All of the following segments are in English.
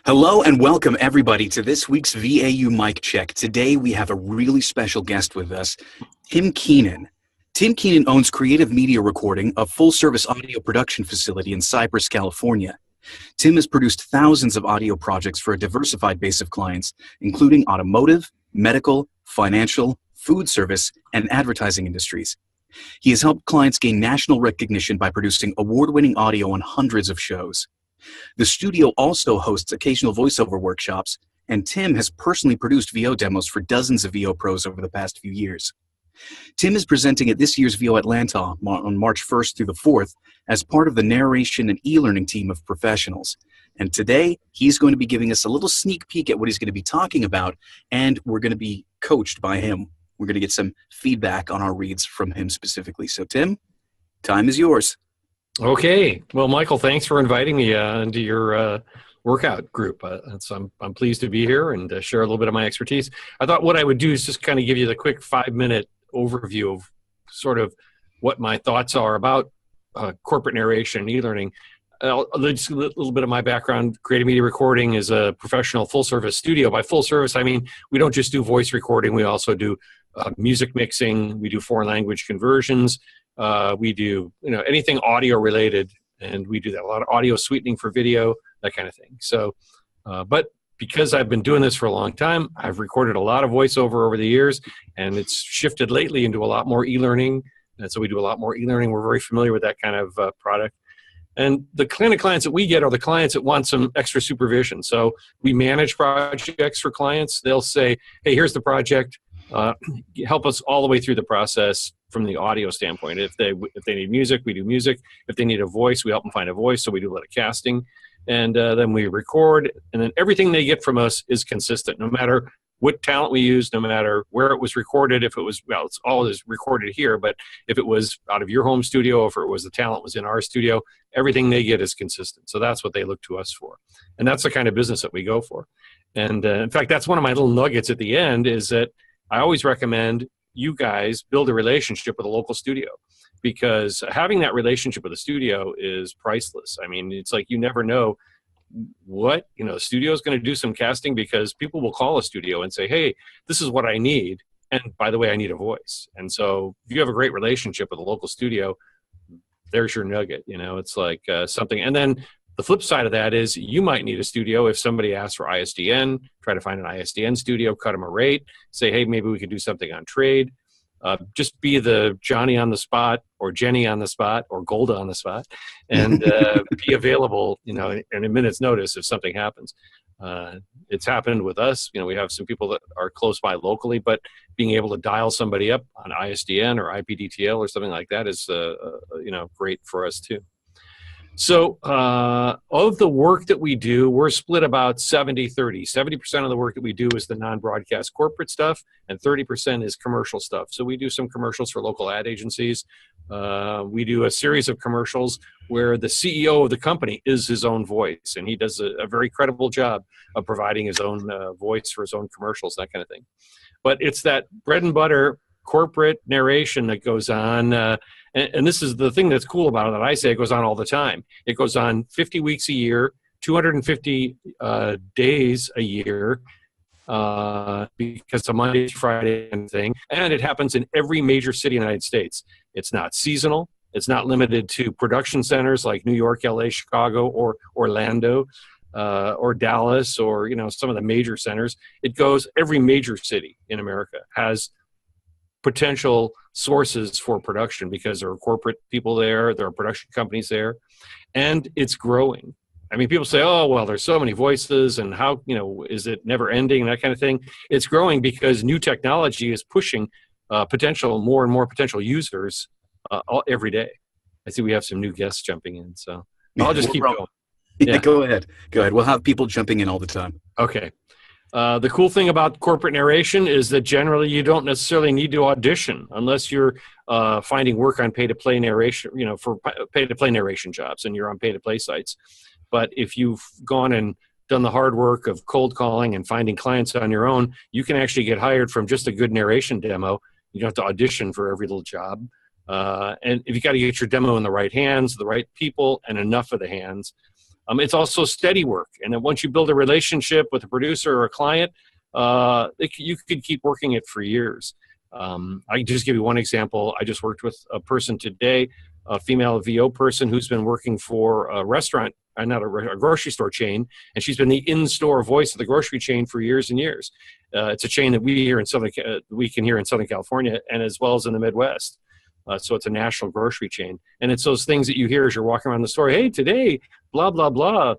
Hello and welcome everybody to this week's VAU Mic Check. Today we have a really special guest with us, Tim Keenan. Tim Keenan owns Creative Media Recording, a full-service audio production facility in Cypress, California. Tim has produced thousands of audio projects for a diversified base of clients, including automotive, medical, financial, food service, and advertising industries. He has helped clients gain national recognition by producing award-winning audio on hundreds of shows. The studio also hosts occasional voiceover workshops, and Tim has personally produced VO demos for dozens of VO pros over the past few years. Tim is presenting at this year's VO Atlanta on March 1st through the 4th as part of the narration and e-learning team of professionals. And today, he's going to be giving us a little sneak peek at what he's going to be talking about, and we're going to be coached by him. We're going to get some feedback on our reads from him specifically. So, Tim, time is yours. Okay. Well, Michael, thanks for inviting me into your workout group. I'm pleased to be here and share a little bit of my expertise. I thought what I would do is just kind of give you the quick 5-minute overview of sort of what my thoughts are about corporate narration and e-learning. Just a little bit of my background. Creative Media Recording is a professional full-service studio. By full service, I mean we don't just do voice recording. We also do music mixing. We do foreign language conversions. We do anything audio related, and we do that. A lot of audio sweetening for video, that kind of thing. So, but because I've been doing this for a long time, I've recorded a lot of voiceover over the years, and it's shifted lately into a lot more e-learning. And so we do a lot more e-learning. We're very familiar with that kind of product. And the kind of clients that we get are the clients that want some extra supervision. So we manage projects for clients. They'll say, hey, here's the project. Help us all the way through the process from the audio standpoint. If they need music, we do music. If they need a voice, we help them find a voice. So we do a lot of casting. And then we record. And then everything they get from us is consistent, no matter what talent we use, no matter where it was recorded. If it was, well, it's all is recorded here, but if it was out of your home studio, if it was the talent was in our studio, everything they get is consistent. So that's what they look to us for. And that's the kind of business that we go for. And in fact, that's one of my little nuggets at the end is that I always recommend you guys build a relationship with a local studio, because having that relationship with a studio is priceless. I mean, it's like you never know what, the studio is going to do some casting, because people will call a studio and say, hey, this is what I need. And by the way, I need a voice. And so if you have a great relationship with a local studio, there's your nugget. It's like something. And then the flip side of that is you might need a studio if somebody asks for ISDN, try to find an ISDN studio, cut them a rate, say, hey, maybe we could do something on trade. Just be the Johnny on the spot or Jenny on the spot or Golda on the spot, and be available, in a minute's notice if something happens. It's happened with us. We have some people that are close by locally, but being able to dial somebody up on ISDN or IPDTL or something like that is, great for us too. So of the work that we do, we're split about 70-30. 70% of the work that we do is the non-broadcast corporate stuff, and 30% is commercial stuff. So we do some commercials for local ad agencies. We do a series of commercials where the CEO of the company is his own voice, and he does a very credible job of providing his own voice for his own commercials, that kind of thing. But it's that bread and butter corporate narration that goes on. And this is the thing that's cool about it, that I say it goes on all the time. It goes on 50 weeks a year, 250 days a year, because it's a Monday to Friday thing. And it happens in every major city in the United States. It's not seasonal. It's not limited to production centers like New York, LA, Chicago, or Orlando, or Dallas, or some of the major centers. It goes, every major city in America has potential sources for production, because there are corporate people there are production companies there, and it's growing. I mean, people say, oh, well, there's so many voices, and how, is it never ending, that kind of thing. It's growing because new technology is pushing more and more potential users every day. I see we have some new guests jumping in, so I'll just keep going. Yeah, go ahead. We'll have people jumping in all the time. Okay. The cool thing about corporate narration is that generally you don't necessarily need to audition unless you're finding work on pay-to-play narration, for pay-to-play narration jobs, and you're on pay-to-play sites. But if you've gone and done the hard work of cold calling and finding clients on your own, you can actually get hired from just a good narration demo. You don't have to audition for every little job. And if you got to get your demo in the right hands, the right people, and enough of the hands, It's also steady work. And then once you build a relationship with a producer or a client, you could keep working it for years. I can just give you one example. I just worked with a person today, a female VO person who's been working for a restaurant, not a grocery store chain, and she's been the in-store voice of the grocery chain for years and years. It's a chain that we can hear in Southern California, and as well as in the Midwest. So it's a national grocery chain, and it's those things that you hear as you're walking around the store. Hey, today, blah blah blah.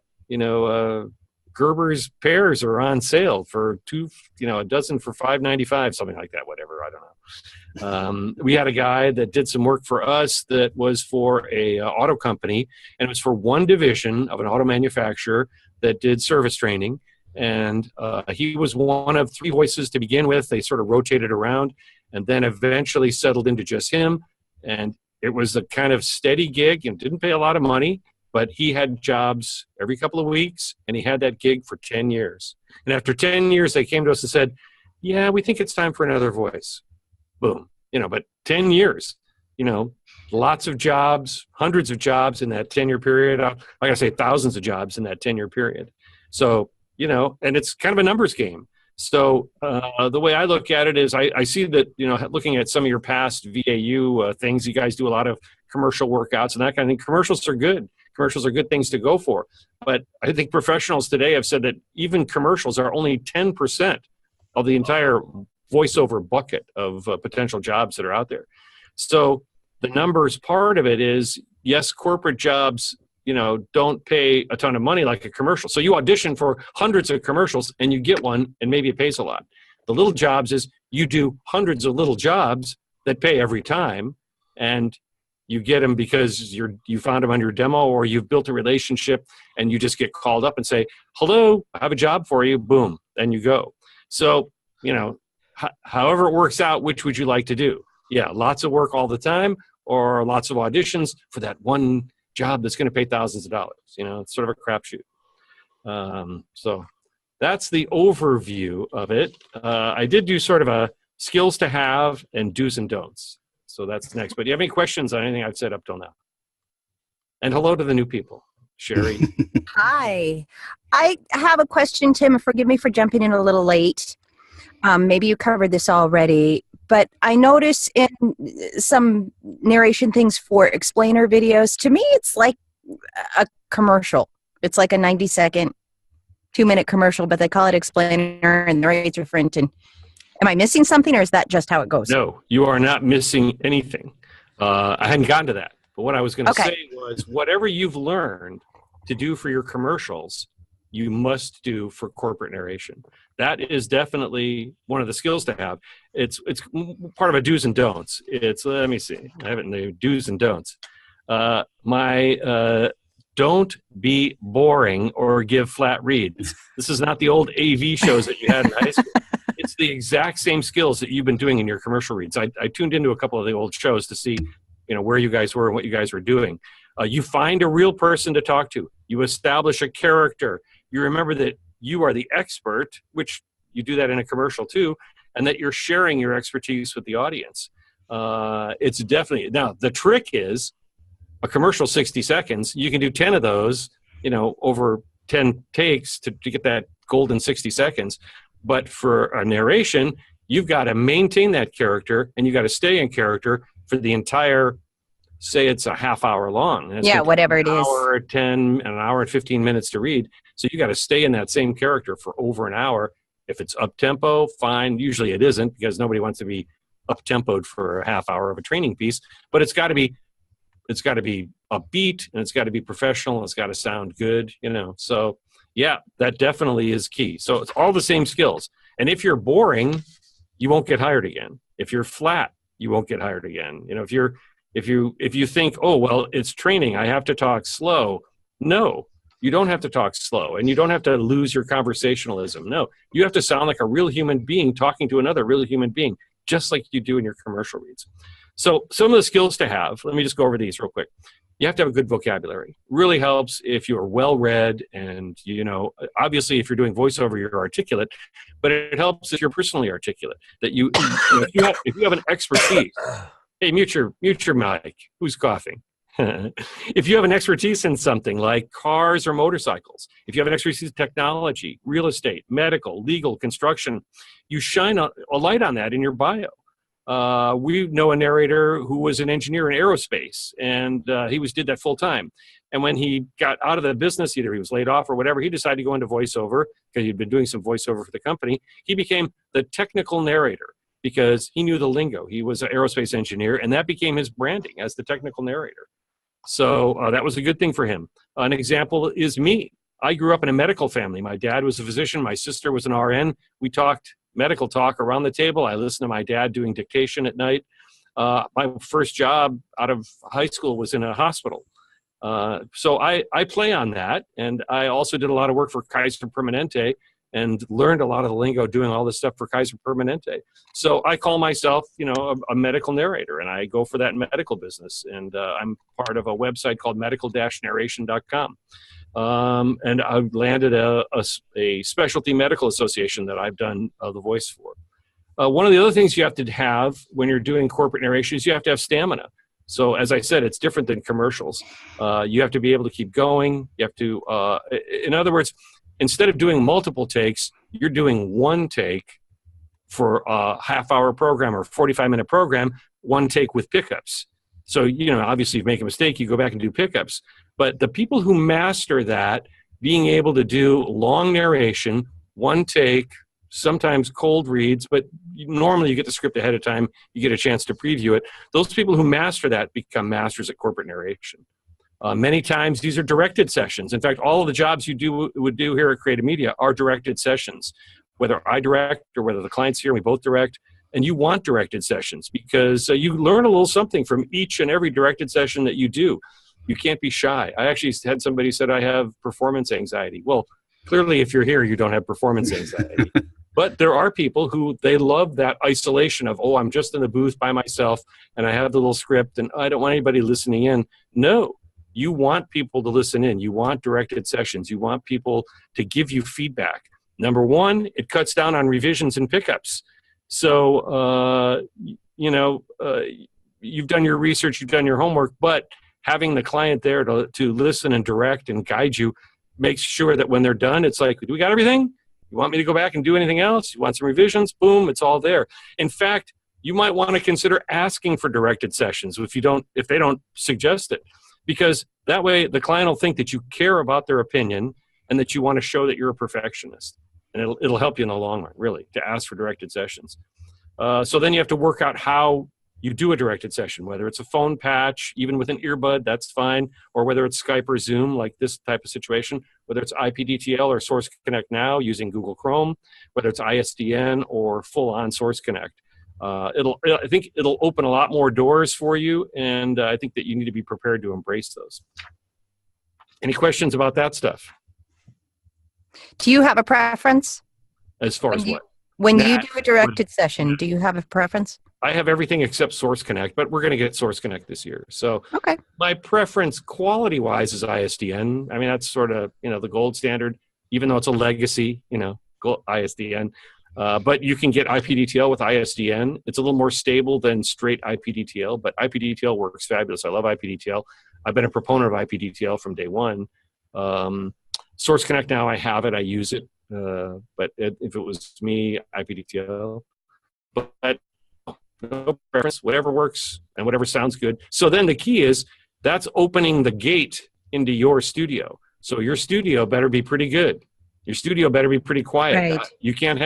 Gerber's pears are on sale for a dozen for $5.95, something like that. Whatever, I don't know. We had a guy that did some work for us that was for a auto company, and it was for one division of an auto manufacturer that did service training. And he was one of three voices to begin with. They sort of rotated around, and then eventually settled into just him. And it was a kind of steady gig and didn't pay a lot of money. But he had jobs every couple of weeks, and he had that gig for 10 years. And after 10 years, they came to us and said, yeah, we think it's time for another voice. Boom. But 10 years, lots of jobs, hundreds of jobs in that 10-year period. Like I say, thousands of jobs in that 10-year period. So, and it's kind of a numbers game. So the way I look at it is I see that, looking at some of your past VAU things, you guys do a lot of commercial workouts and that kind of thing. Commercials are good. Commercials are good things to go for. But I think professionals today have said that even commercials are only 10% of the entire voiceover bucket of potential jobs that are out there. So the numbers part of it is, yes, corporate jobs, don't pay a ton of money like a commercial. So you audition for hundreds of commercials and you get one and maybe it pays a lot. The little jobs is you do hundreds of little jobs that pay every time, and you get them because you found them on your demo, or you've built a relationship and you just get called up and say, hello, I have a job for you. Boom. Then you go. So, however it works out, which would you like to do? Yeah, lots of work all the time, or lots of auditions for that one job that's going to pay thousands of dollars. It's sort of a crapshoot. So that's the overview of it. I did do sort of a skills to have and do's and don'ts. So that's next. But do you have any questions on anything I've said up till now? And hello to the new people. Sherry. Hi. I have a question, Tim. Forgive me for jumping in a little late. Maybe you covered this already, but I notice in some narration things for explainer videos, to me it's like a commercial. It's like a 90-second, 2-minute commercial, but they call it explainer and the rates are different. And am I missing something, or is that just how it goes? No, you are not missing anything. I hadn't gotten to that. But what I was going to say was, whatever you've learned to do for your commercials, you must do for corporate narration. That is definitely one of the skills to have. It's part of a do's and don'ts. Let me see. I have it in the do's and don'ts. Don't be boring or give flat reads. This is not the old AV shows that you had in high school. It's the exact same skills that you've been doing in your commercial reads. I tuned into a couple of the old shows to see, where you guys were and what you guys were doing. You find a real person to talk to. You establish a character. You remember that you are the expert, which you do that in a commercial too, and that you're sharing your expertise with the audience. It's definitely, now the trick is a commercial 60 seconds. You can do 10 of those, over 10 takes to get that golden 60 seconds. But for a narration, you've got to maintain that character, and you've got to stay in character for the entire, say it's a half hour long. Yeah, whatever it is. An hour and 15 minutes to read. So you got to stay in that same character for over an hour. If it's up tempo, fine. Usually it isn't, because nobody wants to be up tempoed for a half hour of a training piece. But it's got to be upbeat, and it's got to be professional, and it's got to sound good. So. Yeah, that definitely is key. So it's all the same skills. And if you're boring, you won't get hired again. If you're flat, you won't get hired again. If you think, oh, well, it's training, I have to talk slow. No, you don't have to talk slow, and you don't have to lose your conversationalism. No, you have to sound like a real human being talking to another real human being, just like you do in your commercial reads. So some of the skills to have, let me just go over these real quick. You have to have a good vocabulary. Really helps if you are well-read, and, obviously if you're doing voiceover, you're articulate, but it helps if you're personally articulate, that if you have an expertise. Hey, mute your mic. Who's coughing? If you have an expertise in something like cars or motorcycles, if you have an expertise in technology, real estate, medical, legal, construction, you shine a light on that in your bio. We know a narrator who was an engineer in aerospace, and he did that full time. And when he got out of the business, either he was laid off or whatever, he decided to go into voiceover because he'd been doing some voiceover for the company. He became the technical narrator because he knew the lingo. He was an aerospace engineer, and that became his branding as the technical narrator. So that was a good thing for him. An example is me. I grew up in a medical family. My dad was a physician. My sister was an RN. We talked medical talk around the table. I listened to my dad doing dictation at night. My first job out of high school was in a hospital. So I play on that. And I also did a lot of work for Kaiser Permanente and learned a lot of the lingo doing all this stuff for Kaiser Permanente. So I call myself, a medical narrator, and I go for that medical business. And I'm part of a website called medical-narration.com. And I've landed a specialty medical association that I've done the voice for. One of the other things you have to have when you're doing corporate narration is you have to have stamina. So as I said, it's different than commercials. You have to be able to keep going. You have to, in other words, instead of doing multiple takes, you're doing one take for a half-hour program or 45-minute program, one take with pickups. So, obviously, if you make a mistake, you go back and do pickups. But the people who master that, being able to do long narration, one take, sometimes cold reads, but normally you get the script ahead of time, you get a chance to preview it. Those people who master that become masters at corporate narration. Many times these are directed sessions. In fact, all of the jobs you would do here at Creative Media are directed sessions. Whether I direct or whether the client's here, we both direct. And you want directed sessions because you learn a little something from each and every directed session that you do. You can't be shy. I actually had somebody said I have performance anxiety. Well, clearly if you're here, you don't have performance anxiety. But there are people who they love that isolation of, I'm just in the booth by myself and I have the little script and I don't want anybody listening in. No, you want people to listen in. You want directed sessions. You want people to give you feedback. Number one, it cuts down on revisions and pickups. So, you've done your research, you've done your homework, but having the client there to listen and direct and guide you makes sure that when they're done, it's like, do we got everything? You want me to go back and do anything else? You want some revisions? Boom, it's all there. In fact, you might want to consider asking for directed sessions if they don't suggest it, because that way the client will think that you care about their opinion and that you want to show that you're a perfectionist. And it'll help you in the long run, really, to ask for directed sessions. So then you have to work out how you do a directed session, whether it's a phone patch, even with an earbud, that's fine, or whether it's Skype or Zoom, like this type of situation, whether it's IPDTL or Source Connect now using Google Chrome, whether it's ISDN or full-on Source Connect. I think it'll open a lot more doors for you, and I think that you need to be prepared to embrace those. Any questions about that stuff? Do you have a preference? As far as what? When you do a directed session, do you have a preference? I have everything except Source Connect, but we're going to get Source Connect this year. So okay. My preference quality-wise is ISDN. I mean, that's sort of, the gold standard, even though it's a legacy, ISDN. But you can get IPDTL with ISDN. It's a little more stable than straight IPDTL, but IPDTL works fabulous. I love IPDTL. I've been a proponent of IPDTL from day one. Source Connect now, I have it. I use it. But if it was me, IPDTL. But no preference, whatever works and whatever sounds good. So then the key is that's opening the gate into your studio. So your studio better be pretty good. Your studio better be pretty quiet. Right. You can't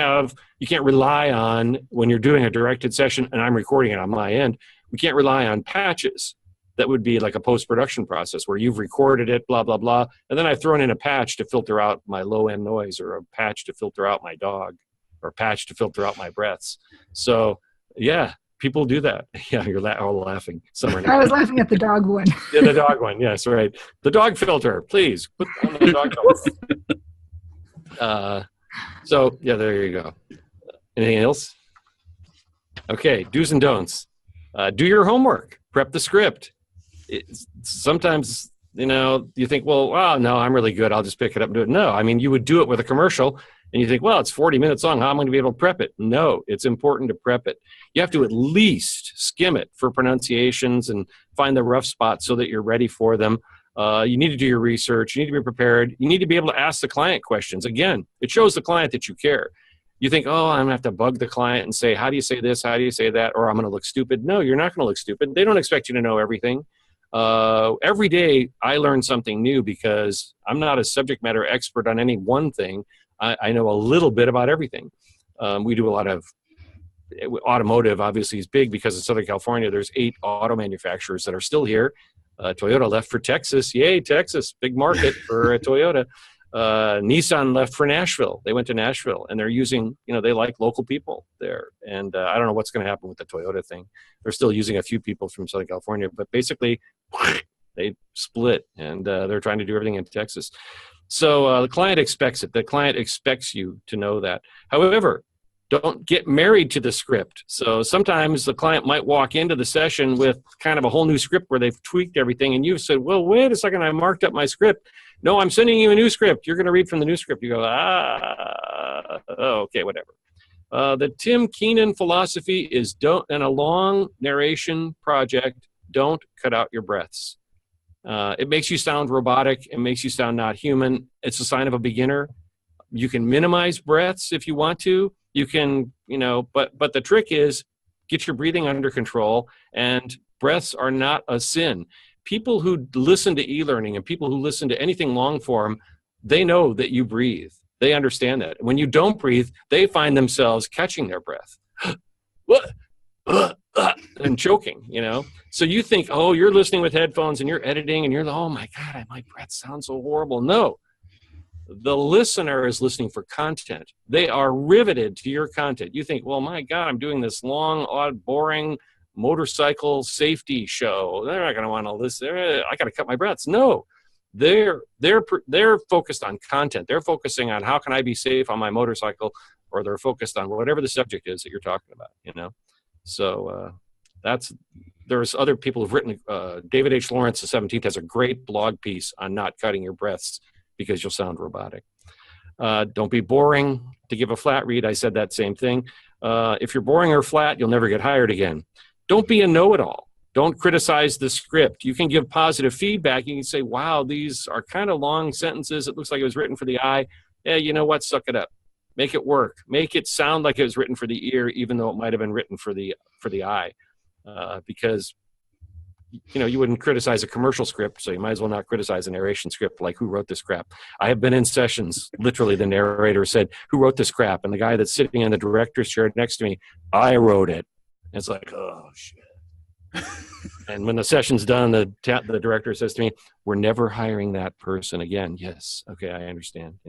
rely on, when you're doing a directed session and I'm recording it on my end, we can't rely on patches. That would be like a post-production process where you've recorded it, blah, blah, blah. And then I've thrown in a patch to filter out my low-end noise, or a patch to filter out my dog, or a patch to filter out my breaths. So, yeah, people do that. Yeah, you're all laughing. I was laughing at the dog one. Yeah, the dog one. Yes, right. The dog filter, please. Put on the dog filter. So, yeah, there you go. Anything else? Okay, do's and don'ts. Do your homework. Prep the script. Sometimes, you think, well, no, I'm really good. I'll just pick it up and do it. No, I mean, you would do it with a commercial, And you think, well, it's 40 minutes long. How am I going to be able to prep it? No, it's important to prep it. You have to at least skim it for pronunciations and find the rough spots so that you're ready for them. You need to do your research. You need to be prepared. You need to be able to ask the client questions. Again, it shows the client that you care. You think, oh, I'm going to have to bug the client and say, how do you say this? How do you say that? Or I'm going to look stupid. No, you're not going to look stupid. They don't expect you to know everything. Every day I learn something new because I'm not a subject matter expert on any one thing. I know a little bit about everything. We do a lot of automotive, obviously, is big because in Southern California, there's 8 auto manufacturers that are still here. Toyota left for Texas. Yay, Texas, big market for Toyota. Nissan left for Nashville. They went to Nashville, and they're using, they like local people there. And I don't know what's going to happen with the Toyota thing. They're still using a few people from Southern California, but basically they split, and they're trying to do everything in Texas. So the client expects it. The client expects you to know that. However, don't get married to the script. So sometimes the client might walk into the session with kind of a whole new script where they've tweaked everything, and you've said, well, wait a second, I marked up my script. No, I'm sending you a new script. You're going to read from the new script. You go, okay, whatever. The Tim Keenan philosophy is in a long narration project, don't cut out your breaths. It makes you sound robotic. It makes you sound not human. It's a sign of a beginner. You can minimize breaths if you want to. You can, but the trick is get your breathing under control, and breaths are not a sin. People who listen to e-learning and people who listen to anything long form, they know that you breathe. They understand that. When you don't breathe, they find themselves catching their breath and choking, So you think, oh, you're listening with headphones and you're editing and you're like, oh my God, my breath sounds so horrible. No, the listener is listening for content. They are riveted to your content. You think, well, my God, I'm doing this long, odd, boring motorcycle safety show. They're not going to want to listen. I got to cut my breaths. No, they're focused on content. They're focusing on how can I be safe on my motorcycle, or they're focused on whatever the subject is that you're talking about, So there's other people who've written, David H. Lawrence, the 17th, has a great blog piece on not cutting your breaths because you'll sound robotic. Don't be boring. To give a flat read, I said that same thing. If you're boring or flat, you'll never get hired again. Don't be a know-it-all. Don't criticize the script. You can give positive feedback. You can say, wow, these are kind of long sentences. It looks like it was written for the eye. Yeah, you know what? Suck it up. Make it work. Make it sound like it was written for the ear, even though it might have been written for the eye. Because, you wouldn't criticize a commercial script, so you might as well not criticize a narration script like who wrote this crap. I have been in sessions, literally the narrator said, who wrote this crap? And the guy that's sitting in the director's chair next to me, I wrote it. And it's like, oh, shit. And when the session's done, the director says to me, we're never hiring that person again. Yes. Okay, I understand.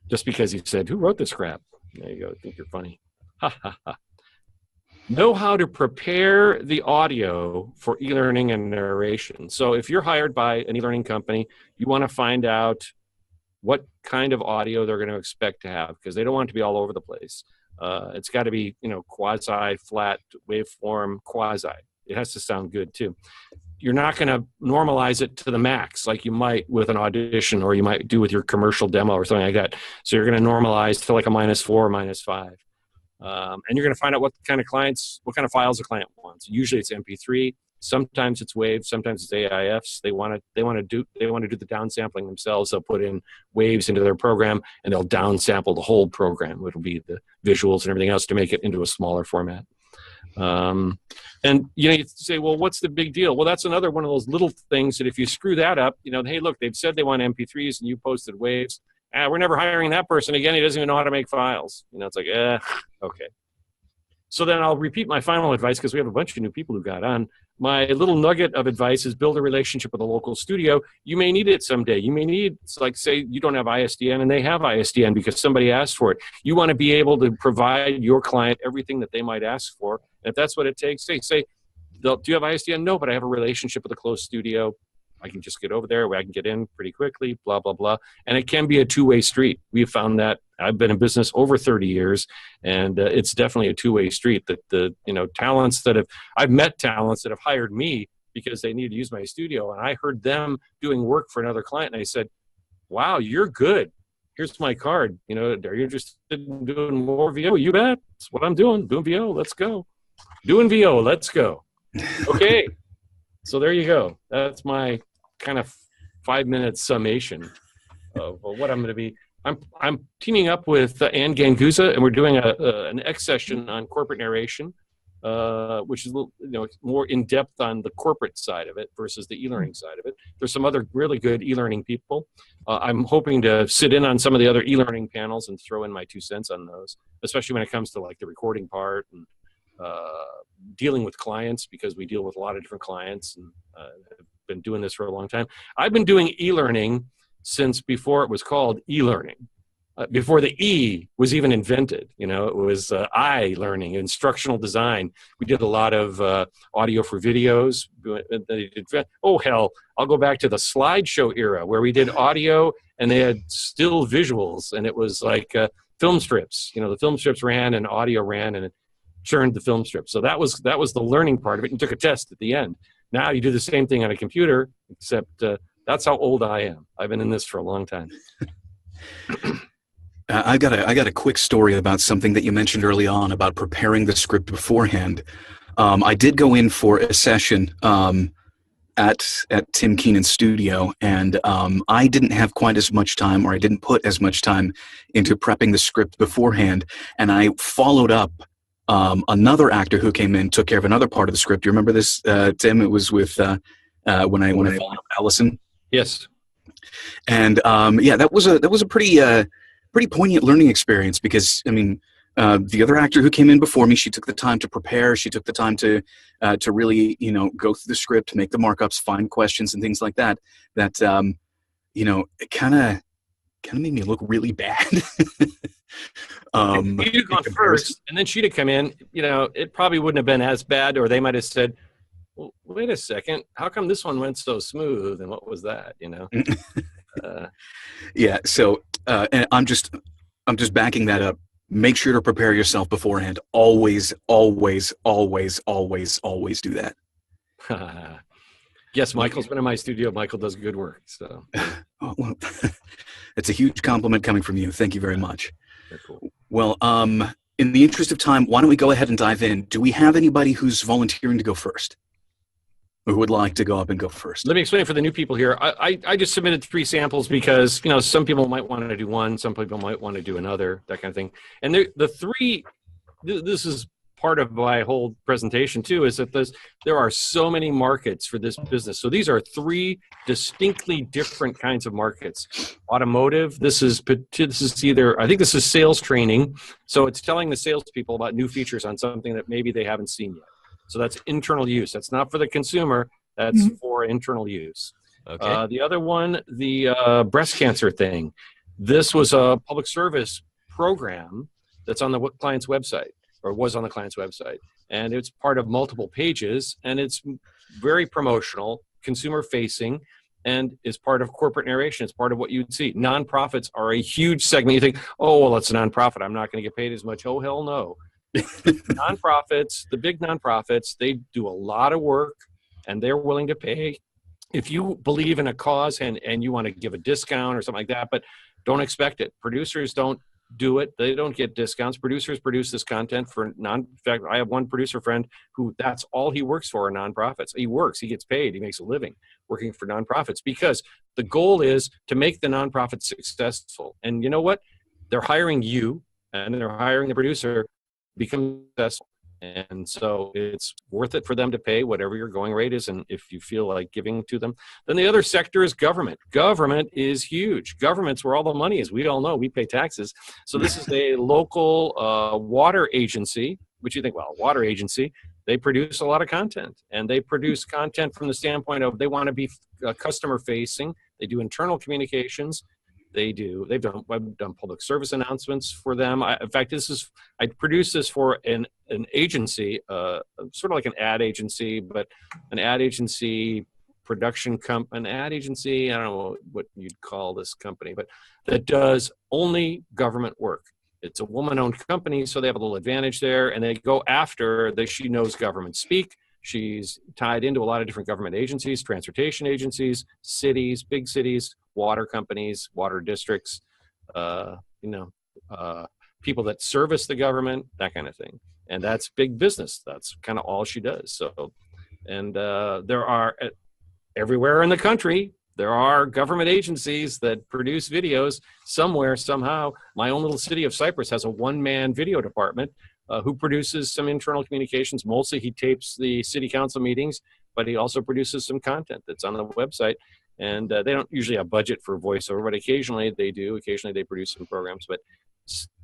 Just because he said, who wrote this crap? There you go. I think you're funny. Ha, ha, ha. Know how to prepare the audio for e-learning and narration. So if you're hired by an e-learning company, you want to find out what kind of audio they're going to expect to have, because they don't want it to be all over the place. It's got to be, quasi, flat, waveform, quasi. It has to sound good too. You're not going to normalize it to the max like you might with an audition, or you might do with your commercial demo or something like that. So you're going to normalize to like a -4, -5. And you're going to find out what kind of files a client wants. Usually it's MP3. Sometimes it's waves. Sometimes it's AIFs. They want to do the downsampling themselves. They'll put in waves into their program, and they'll downsample the whole program. It'll be the visuals and everything else to make it into a smaller format. And you say, well, what's the big deal? Well, that's another one of those little things that if you screw that up, hey, look, they've said they want MP3s, and you posted waves. We're never hiring that person again. He doesn't even know how to make files. It's like, okay. So then I'll repeat my final advice, because we have a bunch of new people who got on. My little nugget of advice is build a relationship with a local studio. You may need it someday. You may need, say you don't have ISDN and they have ISDN because somebody asked for it. You want to be able to provide your client everything that they might ask for. And if that's what it takes, say, do you have ISDN? No, but I have a relationship with a close studio. I can just get over there where I can get in pretty quickly, blah, blah, blah. And it can be a two-way street. We've found that. I've been in business over 30 years, and it's definitely a two-way street. That I've met talents that have hired me because they needed to use my studio, and I heard them doing work for another client, and I said, wow, you're good. here's my card. You know, are you interested in doing more VO? You bet. That's what I'm doing. Doing VO. Let's go. Doing VO. Let's go. Okay. So there you go. That's my kind of 5-minute summation of what I'm going to be. I'm teaming up with Ann Ganguza, and we're doing an X session on corporate narration, which is a little, more in depth on the corporate side of it versus the e-learning side of it. There's some other really good e-learning people. I'm hoping to sit in on some of the other e-learning panels and throw in my 2 cents on those, especially when it comes to like the recording part and dealing with clients, because we deal with a lot of different clients, and have been doing this for a long time. I've been doing e-learning since before it was called e-learning, before the E was even invented. It was I-learning, instructional design. We did a lot of audio for videos. Oh, hell, I'll go back to the slideshow era where we did audio and they had still visuals, and it was like film strips. The film strips ran and audio ran, and it churned the film strip. So that was the learning part of it, and took a test at the end. Now you do the same thing on a computer, except that's how old I am. I've been in this for a long time. I got a quick story about something that you mentioned early on about preparing the script beforehand. I did go in for a session at Tim Keenan's studio, and I didn't have quite as much time, or I didn't put as much time into prepping the script beforehand, and I followed up. Another actor who came in took care of another part of the script. You remember this, Tim? It was with when I followed up Allison. Yes. And that was a pretty poignant learning experience, because the other actor who came in before me, she took the time to prepare. She took the time to really go through the script, make the markups, find questions and things like that. That it kind of made me look really bad. You'd have gone first, and then she'd have come in. It probably wouldn't have been as bad, or they might have said, well, wait a second, how come this one went so smooth, and what was that? Yeah. So, and I'm just backing that up. Make sure to prepare yourself beforehand. Always, always, always, always, always do that. Yes, Michael's been in my studio. Michael does good work. So, well, it's a huge compliment coming from you. Thank you very much. Very cool. Well, in the interest of time, why don't we go ahead and dive in? Do we have anybody who's volunteering to go first, or who would like to go up and go first? Let me explain for the new people here. I just submitted 3 samples because, some people might want to do one, some people might want to do another, that kind of thing. And the 3, this is part of my whole presentation too, is that there are so many markets for this business. So these are 3 distinctly different kinds of markets. Automotive, this is either, I think this is sales training. So it's telling the salespeople about new features on something that maybe they haven't seen yet. So that's internal use. That's not for the consumer. That's for internal use. Okay. The other one, the breast cancer thing. This was a public service program that's on the client's website, or was on the client's website. And it's part of multiple pages, and it's very promotional, consumer facing, and is part of corporate narration. It's part of what you'd see. Nonprofits are a huge segment. You think, oh, well, it's a nonprofit, I'm not going to get paid as much. Oh, hell no. Nonprofits, the big nonprofits, they do a lot of work, and they're willing to pay. If you believe in a cause and you want to give a discount or something like that, but don't expect it. Producers don't do it. They don't get discounts. Producers produce this content for in fact, I have one producer friend who that's all he works for are nonprofits. He gets paid, he makes a living working for nonprofits, because the goal is to make the nonprofit successful. And you know what? They're hiring you, and they're hiring the producer become successful. And so it's worth it for them to pay whatever your going rate is, and if you feel like giving to them. Then the other sector is government. Government is huge. Government's where all the money is. We all know we pay taxes. So this is a local water agency, which you think, well, water agency, they produce a lot of content, and they produce content from the standpoint of they want to be customer facing. They do internal communications. I've done public service announcements for them. In fact, I produced this for an agency, sort of like an ad agency, but an ad agency production an ad agency, I don't know what you'd call this company, but that does only government work. It's a woman-owned company, so they have a little advantage there, and they go after she knows government speak. She's tied into a lot of different government agencies, transportation agencies, cities, big cities, water companies, water districts, people that service the government, that kind of thing. And that's big business. That's kind of all she does. So, and there are everywhere in the country, there are government agencies that produce videos somewhere, somehow. My own little city of Cyprus has a one-man video department who produces some internal communications. Mostly he tapes the city council meetings, but he also produces some content that's on the website. And they don't usually have budget for voiceover, but occasionally they do. Occasionally they produce some programs.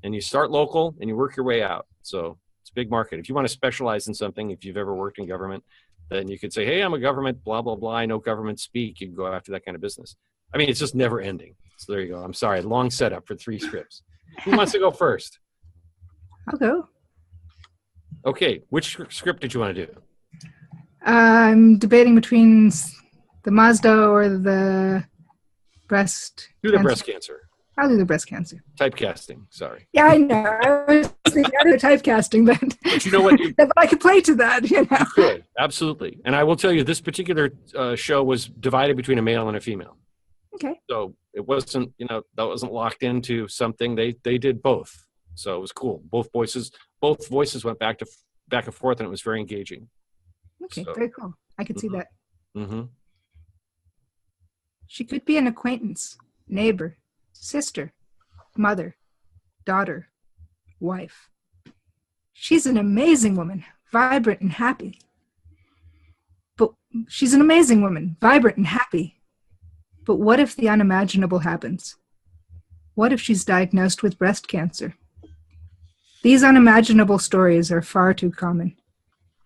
And you start local and you work your way out. So it's a big market. If you want to specialize in something, if you've ever worked in government, then you could say, hey, I'm a government, blah, blah, blah. I know government speak. You can go after that kind of business. I mean, it's just never ending. So there you go. I'm sorry. Long setup for 3 scripts. Who wants to go first? I'll go. Okay. Which script did you want to do? I'm debating between the Mazda or the breast Do the cancer. breast cancer. I'll do the breast cancer. Typecasting. Sorry. Yeah, I know. I was thinking other typecasting, but you know what? but I could play to that, you know. Good. Absolutely. And I will tell you, this particular show was divided between a male and a female. Okay. So it wasn't, that wasn't locked into something. They did both. So it was cool. Both voices went back and forth, and it was very engaging. Okay, So, very cool. I could see that. Mm-hmm. She could be an acquaintance, neighbor, sister, mother, daughter, wife. She's an amazing woman, vibrant and happy. But she's an amazing woman, vibrant and happy. But what if the unimaginable happens? What if she's diagnosed with breast cancer? These unimaginable stories are far too common.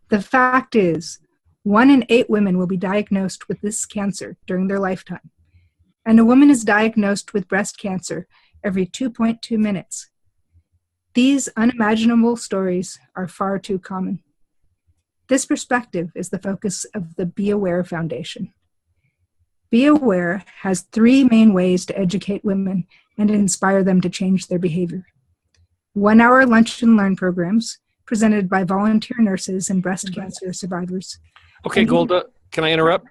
The fact is, 1 in 8 women will be diagnosed with this cancer during their lifetime. And a woman is diagnosed with breast cancer every 2.2 minutes. These unimaginable stories are far too common. This perspective is the focus of the Be Aware Foundation. Be Aware has 3 main ways to educate women and inspire them to change their behavior. 1-hour lunch and learn programs presented by volunteer nurses and breast cancer survivors. Okay, Golda, can I interrupt?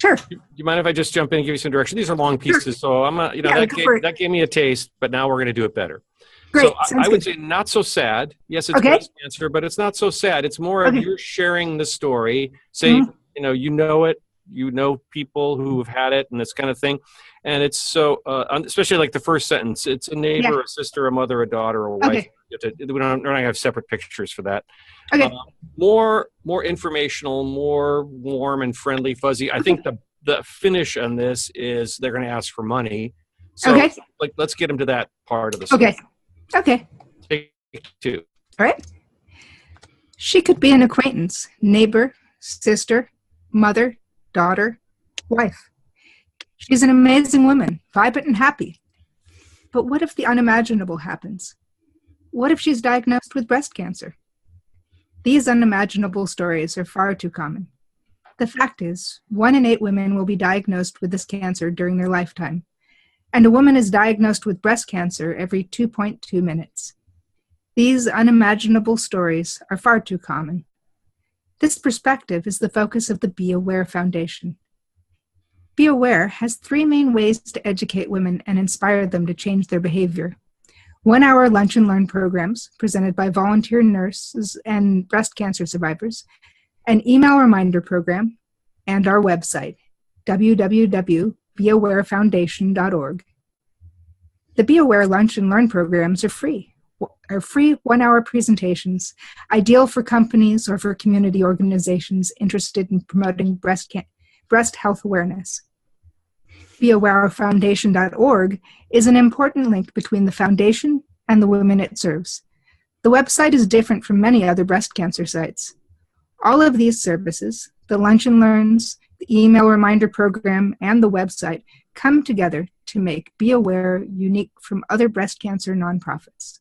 Sure. You mind if I just jump in and give you some direction? These are long pieces, Sure. so I'm not, that gave me a taste, but now we're going to do it better. Great. So I would say not so sad. Yes, it's breast cancer, but it's not so sad. It's more of you're sharing the story. Say, you know it, you know people who have had it and this kind of thing. And it's so, especially like the first sentence, it's a neighbor, a sister, a mother, a daughter, a wife. We're not going to have separate pictures for that. Okay. More informational, more warm and friendly, fuzzy. I think the finish on this is they're going to ask for money. So let's get them to that part of the story. Okay. Take 2. All right. She could be an acquaintance, neighbor, sister, mother, daughter, wife. She's an amazing woman, vibrant and happy. But what if the unimaginable happens? What if she's diagnosed with breast cancer? These unimaginable stories are far too common. The fact is, 1 in 8 women will be diagnosed with this cancer during their lifetime, and a woman is diagnosed with breast cancer every 2.2 minutes. These unimaginable stories are far too common. This perspective is the focus of the Be Aware Foundation. Be Aware has 3 main ways to educate women and inspire them to change their behavior. 1-hour lunch and learn programs presented by volunteer nurses and breast cancer survivors, an email reminder program, and our website, www.beawarefoundation.org. The Be Aware lunch and learn programs are free 1-hour presentations, ideal for companies or for community organizations interested in promoting breast health awareness. BeAwareFoundation.org is an important link between the foundation and the women it serves. The website is different from many other breast cancer sites. All of these services, the lunch and learns, the email reminder program, and the website, come together to make Be Aware unique from other breast cancer nonprofits.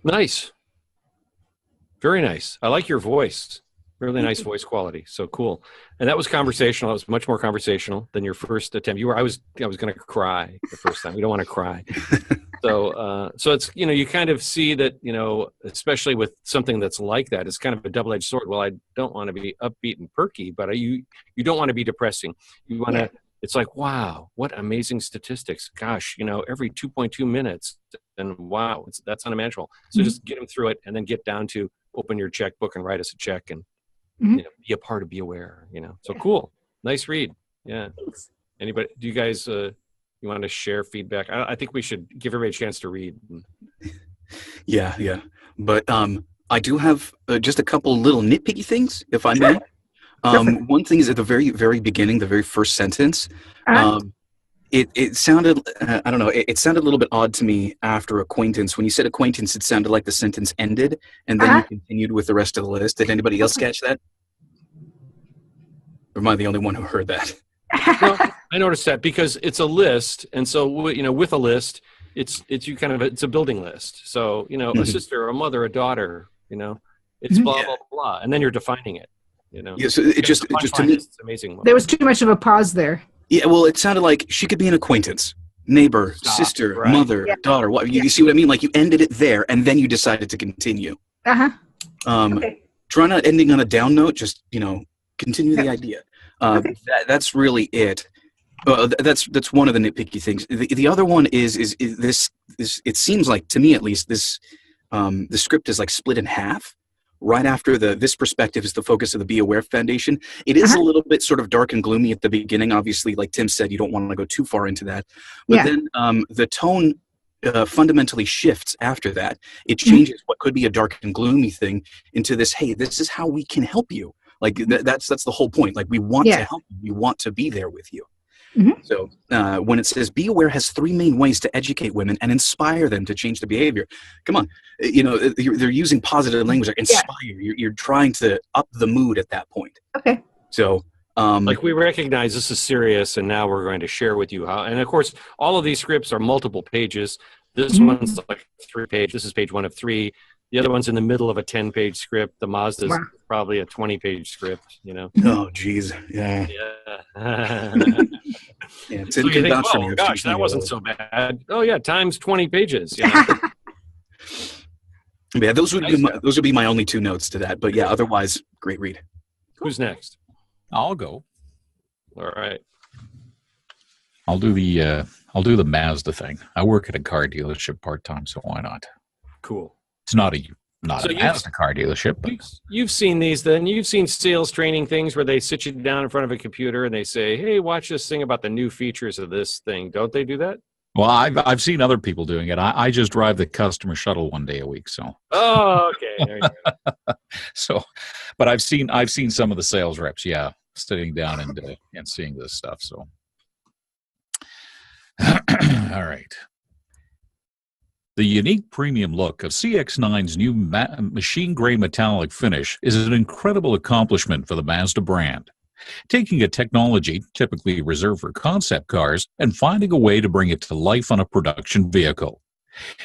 Nice. Very nice. I like your voice. Really nice voice quality. So cool. And that was conversational. It was much more conversational than your first attempt. I was going to cry the first time. We don't want to cry. So it's, you kind of see that, especially with something that's like that, it's kind of a double-edged sword. Well, I don't want to be upbeat and perky, but you don't want to be depressing. You want to it's like, wow, what amazing statistics. Gosh, every 2.2 minutes, and wow, that's unimaginable. So just get them through it, and then get down to open your checkbook and write us a check, and be a part of Be Aware. So cool, nice read. Yeah. Thanks. Anybody? Do you guys you want to share feedback? I think we should give everybody a chance to read. Yeah. But I do have just a couple little nitpicky things, if I may. One thing is at the very, very beginning, the very first sentence. It sounded, I don't know, it sounded a little bit odd to me after acquaintance. When you said acquaintance, it sounded like the sentence ended, and then you continued with the rest of the list. Did anybody else catch that? Or am I the only one who heard that? Well, I noticed that because it's a list, and so with a list, it's a building list. So a sister, a mother, a daughter. It's blah blah blah, and then you're defining it. Yeah, so it just to me, it's amazing. There was too much of a pause there. Yeah, well, it sounded like she could be an acquaintance, neighbor, sister, right. mother, daughter. What you see what I mean? Like you ended it there, and then you decided to continue. Okay. Try not ending on a down note. Just continue the idea. That's really it. That's one of the nitpicky things. The other one is this. It seems like, to me at least, this the script is like split in half. Right after this perspective is the focus of the Be Aware Foundation. It is a little bit sort of dark and gloomy at the beginning. Obviously, like Tim said, you don't want to go too far into that. But then the tone fundamentally shifts after that. It changes what could be a dark and gloomy thing into this, hey, this is how we can help you. Like that's the whole point. Like we want to help you. We want to be there with you. So when it says Be Aware has 3 main ways to educate women and inspire them to change their behavior. Come on, they're using positive language like inspire. You're trying to up the mood at that point. Okay. So like we recognize this is serious, and now we're going to share with you how. And of course, all of these scripts are multiple pages. This one's like 3 pages. This is page 1 of 3. The other one's in the middle of a 10-page script. The Mazda's probably a 20-page script, Oh, geez. Yeah. It's so you think, oh, gosh, that wasn't so bad. Oh, yeah, times 20 pages. Yeah, those would be my only 2 notes to that. But yeah, otherwise, great read. Who's next? I'll go. All right. I'll do the Mazda thing. I work at a car dealership part-time, so why not? Cool. It's not a Mazda car dealership. But you've seen these then. You've seen sales training things where they sit you down in front of a computer and they say, hey, watch this thing about the new features of this thing. Don't they do that? Well, I've seen other people doing it. I just drive the customer shuttle 1 day a week. So. Oh, okay. There you go. So, but I've seen some of the sales reps, sitting down and seeing this stuff. So. All right. The unique premium look of CX-9's new machine gray metallic finish is an incredible accomplishment for the Mazda brand, taking a technology typically reserved for concept cars and finding a way to bring it to life on a production vehicle.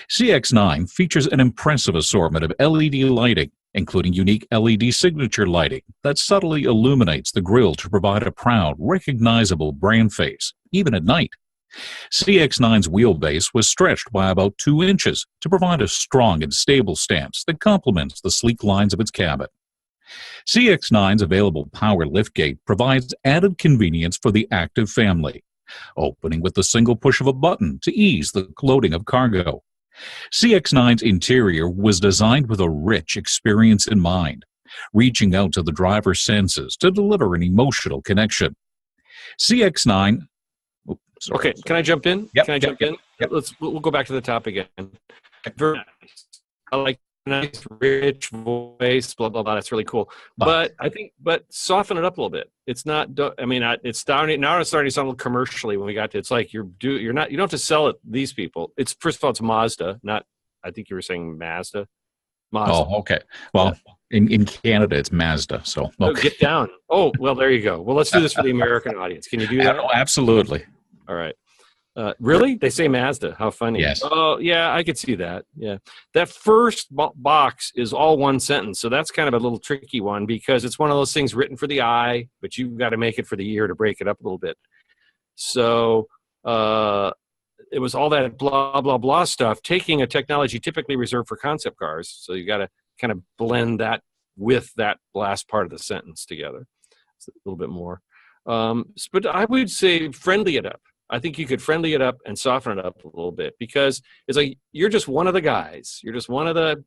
CX-9 features an impressive assortment of LED lighting, including unique LED signature lighting that subtly illuminates the grille to provide a proud, recognizable brand face, even at night. CX-9's wheelbase was stretched by about 2 inches to provide a strong and stable stance that complements the sleek lines of its cabin. CX-9's available power liftgate provides added convenience for the active family, opening with the single push of a button to ease the loading of cargo. CX-9's interior was designed with a rich experience in mind, reaching out to the driver's senses to deliver an emotional connection. CX-9 Okay, can I jump in? Yep, can I jump in? Yep. We'll go back to the top again. Very nice. I like nice, rich voice, blah blah blah. That's really cool. But soften it up a little bit. It's not. I mean, it's starting now. It's starting to sound a little commercially when we got to. It's like you're not. You don't have to sell it. These people. It's first of all, it's Mazda. Not. I think you were saying Mazda. Oh, okay. Well, in Canada, it's Mazda. So okay. Oh, get down. Oh, well, there you go. Well, let's do this for the American audience. Can you do that? Oh, absolutely. All right. Really? They say Mazda. How funny. Yes. Oh, yeah, I could see that. Yeah. That first box is all one sentence. So that's kind of a little tricky one because it's one of those things written for the eye, but you've got to make it for the ear to break it up a little bit. So it was all that blah, blah, blah stuff, taking a technology typically reserved for concept cars. So you got to kind of blend that with that last part of the sentence together. It's a little bit more. But I would say friendly it up. I think you could friendly it up and soften it up a little bit, because it's like you're just one of the guys. You're just one of the,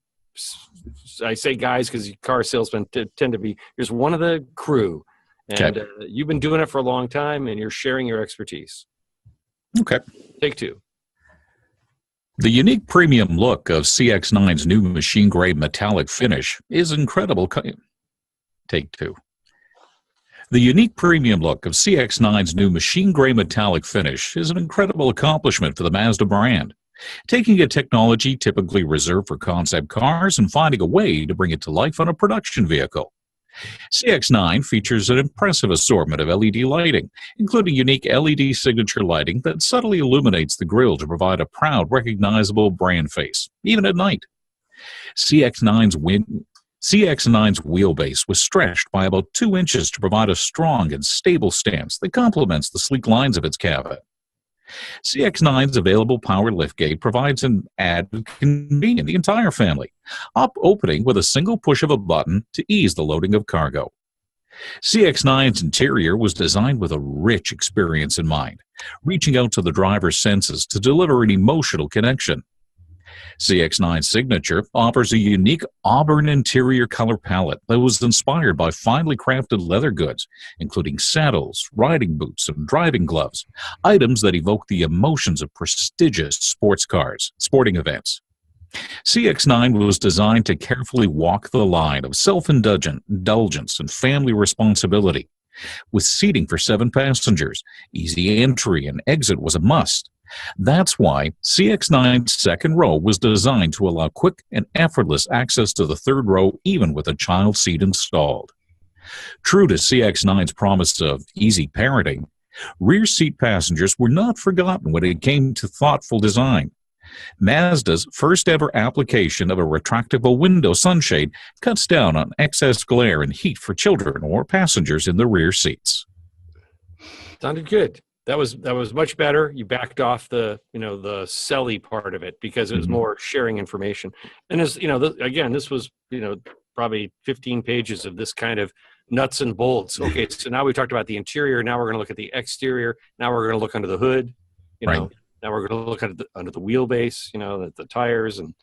I say guys because car salesmen tend to be, you're just one of the crew. And you've been doing it for a long time, and you're sharing your expertise. Okay. Take two. The unique premium look of CX9's new machine grade metallic finish is incredible. Take two. The unique premium look of CX9's new machine gray metallic finish is an incredible accomplishment for the Mazda brand, taking a technology typically reserved for concept cars and finding a way to bring it to life on a production vehicle. CX9 features an impressive assortment of LED lighting, including unique LED signature lighting that subtly illuminates the grille to provide a proud, recognizable brand face, even at night. CX9's wheelbase was stretched by about 2 inches to provide a strong and stable stance that complements the sleek lines of its cabin. CX9's available power liftgate provides an added convenience to the entire family, opening with a single push of a button to ease the loading of cargo. CX9's interior was designed with a rich experience in mind, reaching out to the driver's senses to deliver an emotional connection. CX9 Signature offers a unique auburn interior color palette that was inspired by finely crafted leather goods, including saddles, riding boots, and driving gloves, items that evoke the emotions of prestigious sporting events. CX9 was designed to carefully walk the line of self-indulgence and family responsibility. With seating for 7 passengers, easy entry and exit was a must. That's why CX9's second row was designed to allow quick and effortless access to the third row, even with a child seat installed. True to CX9's promise of easy parenting, rear seat passengers were not forgotten when it came to thoughtful design. Mazda's first ever application of a retractable window sunshade cuts down on excess glare and heat for children or passengers in the rear seats. Sounded good. That was much better. You backed off the selly part of it because it was more sharing information. And as again, this was probably 15 pages of this kind of nuts and bolts. Okay, so now we talked about the interior. Now we're going to look at the exterior. Now we're going to look under the hood. Now we're going to look at under the wheelbase. The tires, and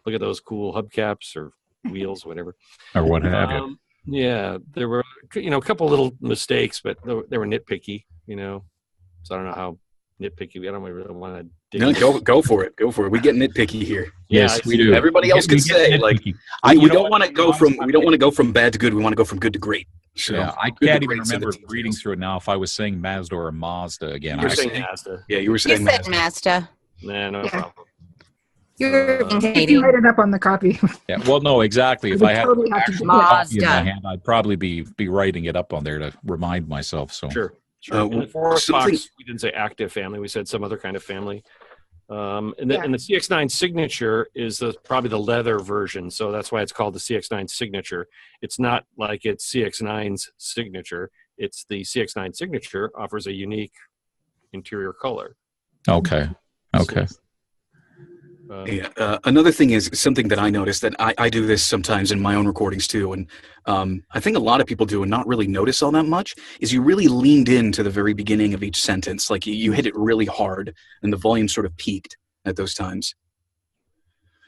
look at those cool hubcaps or wheels, whatever, or what have you. Yeah, there were a couple little mistakes, but they were nitpicky. So I don't know how nitpicky. I don't really want to dig. No, go for it. Go for it. We get nitpicky here. Yes, we do. Everybody else could say we don't want to go from bad to good. We want to go from good to great. So, yeah, I can't even remember reading through it now if I was saying Mazda or Mazda again. You were saying Mazda. Yeah, you were saying Mazda. Mazda. Nah, no problem. You're You Canadian. can write it up on the copy. Yeah, well, no, exactly. If We I had totally have to do copy in my Mazda. hand, I'd probably be writing it up on there to remind myself. So Sure. In the Forest something- box, we didn't say active family. We said some other kind of family. And the CX9 Signature is probably the leather version, so that's why it's called the CX9 Signature. It's not like it's CX9's Signature. It's the CX9 Signature offers a unique interior color. Okay. Another thing is something that I noticed that I do this sometimes in my own recordings too, and I think a lot of people do and not really notice all that much, is you really leaned into the very beginning of each sentence. Like you hit it really hard and the volume sort of peaked at those times.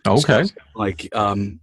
Okay. So,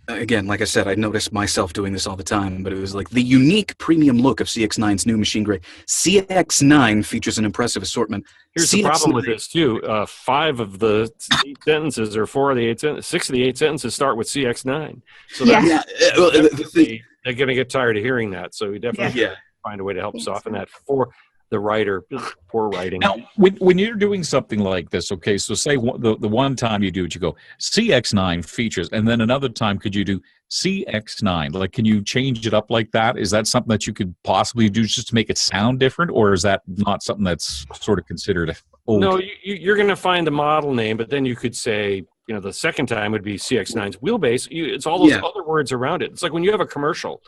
again, like I said, I noticed myself doing this all the time, but it was like the unique premium look of CX9's new machine gray. CX9 features an impressive assortment. Here's the problem with this too. 5 of the 8 sentences, or 4 of the 8 sentences, 6 of the 8 sentences start with CX9. So Yeah. they're going to get tired of hearing that. So we definitely find a way to help soften that for the writer. Poor writing. Now, when you're doing something like this, okay, so say the one time you do it, you go CX9 features, and then another time could you do CX9? Like, can you change it up like that? Is that something that you could possibly do just to make it sound different, or is that not something that's sort of considered old? No, you're going to find the model name, but then you could say, the second time would be CX9's wheelbase. It's all those other words around it. It's like when you have a commercial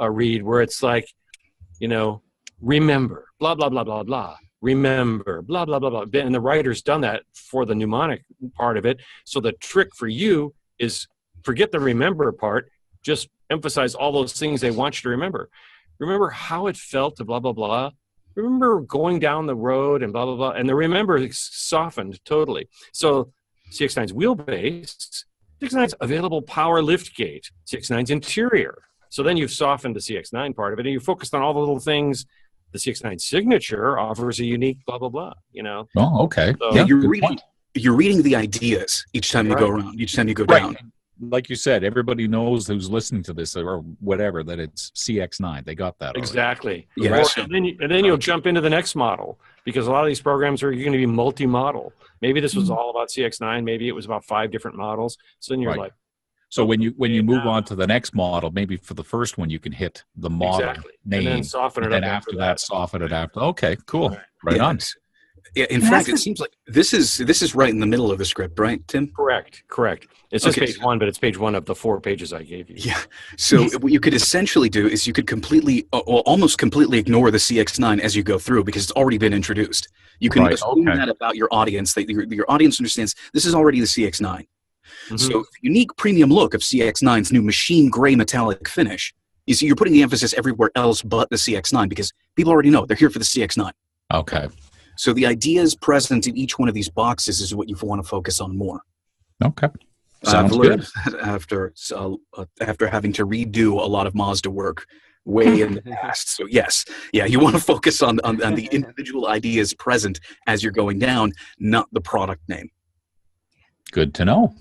read where it's like, remember, blah, blah, blah, blah, blah. Remember, blah, blah, blah, blah. And the writer's done that for the mnemonic part of it. So the trick for you is forget the remember part. Just emphasize all those things they want you to remember. Remember how it felt to blah, blah, blah. remember going down the road and blah, blah, blah. And the remember softened totally. So CX-9's wheelbase, CX-9's available power lift gate, CX-9's interior. So then you've softened the CX-9 part of it, and you focused on all the little things. The CX-9 signature offers a unique blah, blah, blah, you know? Oh, okay. So, Yeah, you're reading the ideas each time you go around, each time you go down. Like you said, everybody knows who's listening to this or whatever that it's CX9. They got that already. Exactly. Yeah. And then you'll jump into the next model, because a lot of these programs are going to be multi-model. Maybe this was all about CX9. Maybe it was about 5 different models. So then you're like, so when you move on to the next model, maybe for the first one you can hit the model name, and then soften it up. And after that, soften it after. Okay, cool. Right Yeah. on. Yeah, in fact, it seems like this is right in the middle of the script, right, Tim? Correct. It's just page 1, but it's page 1 of the 4 pages I gave you. Yeah. So what you could essentially do is you could almost completely ignore the CX9 as you go through, because it's already been introduced. You can assume that about your audience, that your audience understands this is already the CX9. Mm-hmm. So the unique premium look of CX9's new machine gray metallic finish, you see, you're putting the emphasis everywhere else but the CX9, because people already know they're here for the CX9. Okay. So the ideas present in each one of these boxes is what you want to focus on more. Okay. Sounds good. After having to redo a lot of Mazda work way in the past. So yes, you want to focus on the individual ideas present as you're going down, not the product name. Good to know.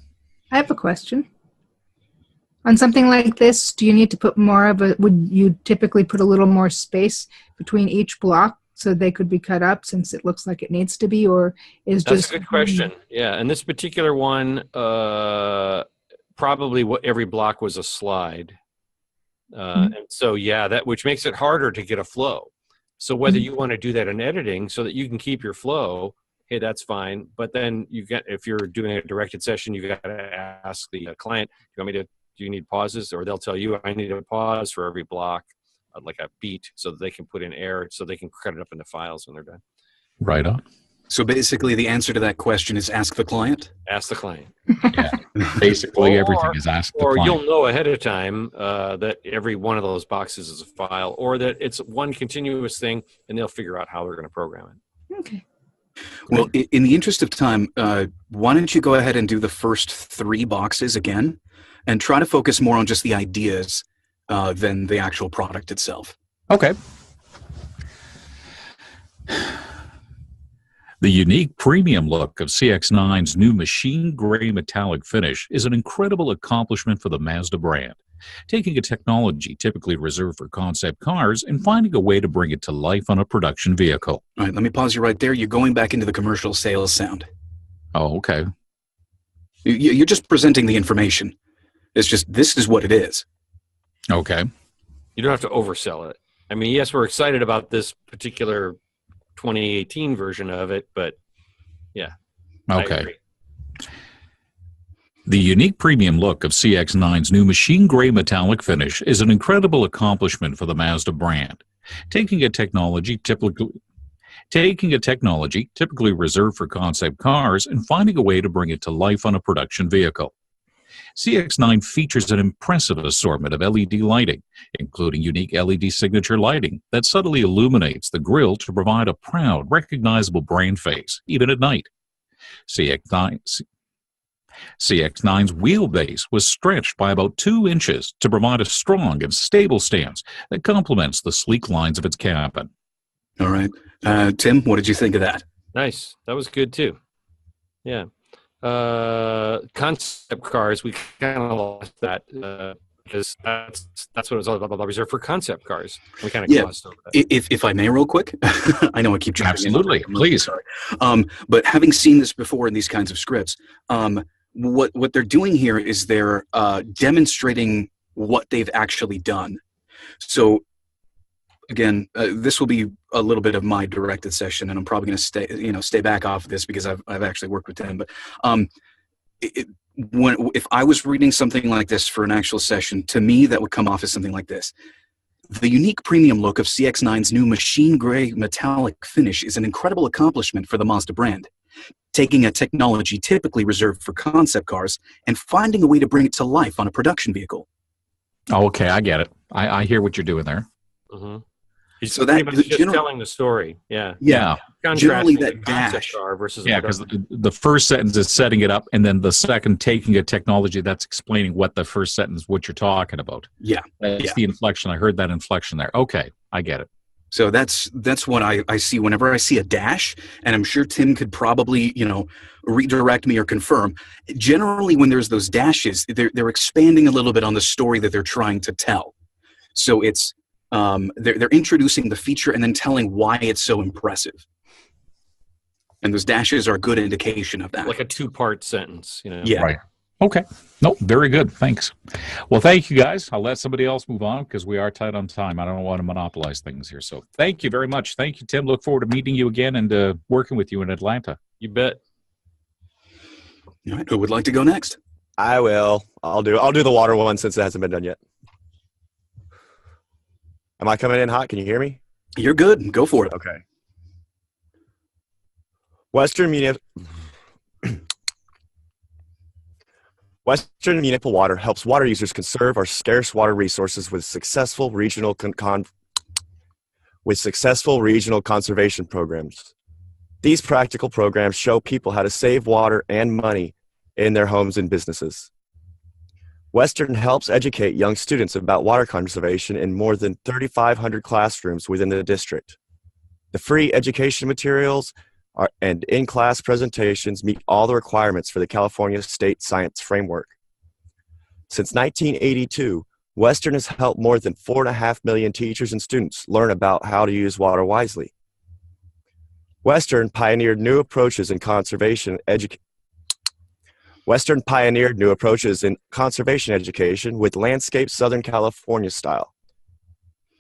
I have a question. On something like this, do you need to put would you typically put a little more space between each block so they could be cut up, since it looks like it needs to be, or is That's just... a good question. Yeah, and this particular one, probably every block was a slide. And so, which makes it harder to get a flow. So whether you want to do that in editing so that you can keep your flow, hey, that's fine. But then if you're doing a directed session, you've got to ask the client, do you need pauses? Or they'll tell you, I need a pause for every block, like a beat, so that they can put in air, so they can cut it up into files when they're done. Right on. So basically the answer to that question is ask the client? Ask the client. Yeah. Basically everything is ask the client. Or you'll know ahead of time that every one of those boxes is a file, or that it's one continuous thing, and they'll figure out how they're going to program it. Okay. Well, in the interest of time, why don't you go ahead and do the first 3 boxes again, and try to focus more on just the ideas than the actual product itself. Okay. The unique premium look of CX-9's new machine gray metallic finish is an incredible accomplishment for the Mazda brand, taking a technology typically reserved for concept cars and finding a way to bring it to life on a production vehicle. All right, let me pause you right there. You're going back into the commercial sales sound. Oh, okay. You're just presenting the information. It's just, this is what it is. Okay. You don't have to oversell it. I mean, yes, we're excited about this particular 2018 version of it, but yeah. Okay. The unique premium look of CX-9's new machine gray metallic finish is an incredible accomplishment for the Mazda brand, taking a technology typically reserved for concept cars and finding a way to bring it to life on a production vehicle. CX-9 features an impressive assortment of LED lighting, including unique LED signature lighting that subtly illuminates the grille to provide a proud, recognizable brand face, even at night. CX-9's wheelbase was stretched by about 2 inches to provide a strong and stable stance that complements the sleek lines of its cabin. All right. Tim, what did you think of that? Nice. That was good, too. Yeah. Concept cars, we kind of lost that because that's what it was all about, reserved for concept cars. We kind of glossed over that. If I may, real quick, I know I keep jumping Absolutely, in. please. Sorry. But having seen this before in these kinds of scripts, what they're doing here is they're demonstrating what they've actually done. So again, this will be a little bit of my directed session, and I'm probably going to stay back off of this because I've actually worked with them. But if I was reading something like this for an actual session, to me that would come off as something like this: the unique premium look of CX-9's new machine gray metallic finish is an incredible accomplishment for the Mazda brand, taking a technology typically reserved for concept cars and finding a way to bring it to life on a production vehicle. Oh, okay, I get it. I hear what you're doing there. Mm-hmm. He's So pretty that much just telling the story. Yeah. yeah, generally Contrasting that the concept dash. are versus Yeah, what because are. the first sentence is setting it up, and then the second taking a technology that's explaining what the first sentence, what you're talking about. Yeah, That's yeah. the inflection. I heard that inflection there. Okay, I get it. So that's what I see whenever I see a dash, and I'm sure Tim could probably, redirect me or confirm. Generally, when there's those dashes, they're expanding a little bit on the story that they're trying to tell. So it's they're introducing the feature and then telling why it's so impressive. And those dashes are a good indication of that. Like a two-part sentence, Yeah. Right. Okay. Nope. Very good. Thanks. Well, thank you guys. I'll let somebody else move on because we are tight on time. I don't want to monopolize things here. So thank you very much. Thank you, Tim. Look forward to meeting you again and working with you in Atlanta. You bet. All right. Who would like to go next? I will. I'll do the water one since it hasn't been done yet. Am I coming in hot? Can you hear me? You're good. Go for it. Okay. Western Municipal Water helps water users conserve our scarce water resources with successful regional conservation programs. These practical programs show people how to save water and money in their homes and businesses. Western helps educate young students about water conservation in more than 3,500 classrooms within the district. The free education materials and in-class presentations meet all the requirements for the California State Science Framework. Since 1982, Western has helped more than 4.5 million teachers and students learn about how to use water wisely. Western pioneered new approaches in conservation education with landscape Southern California style.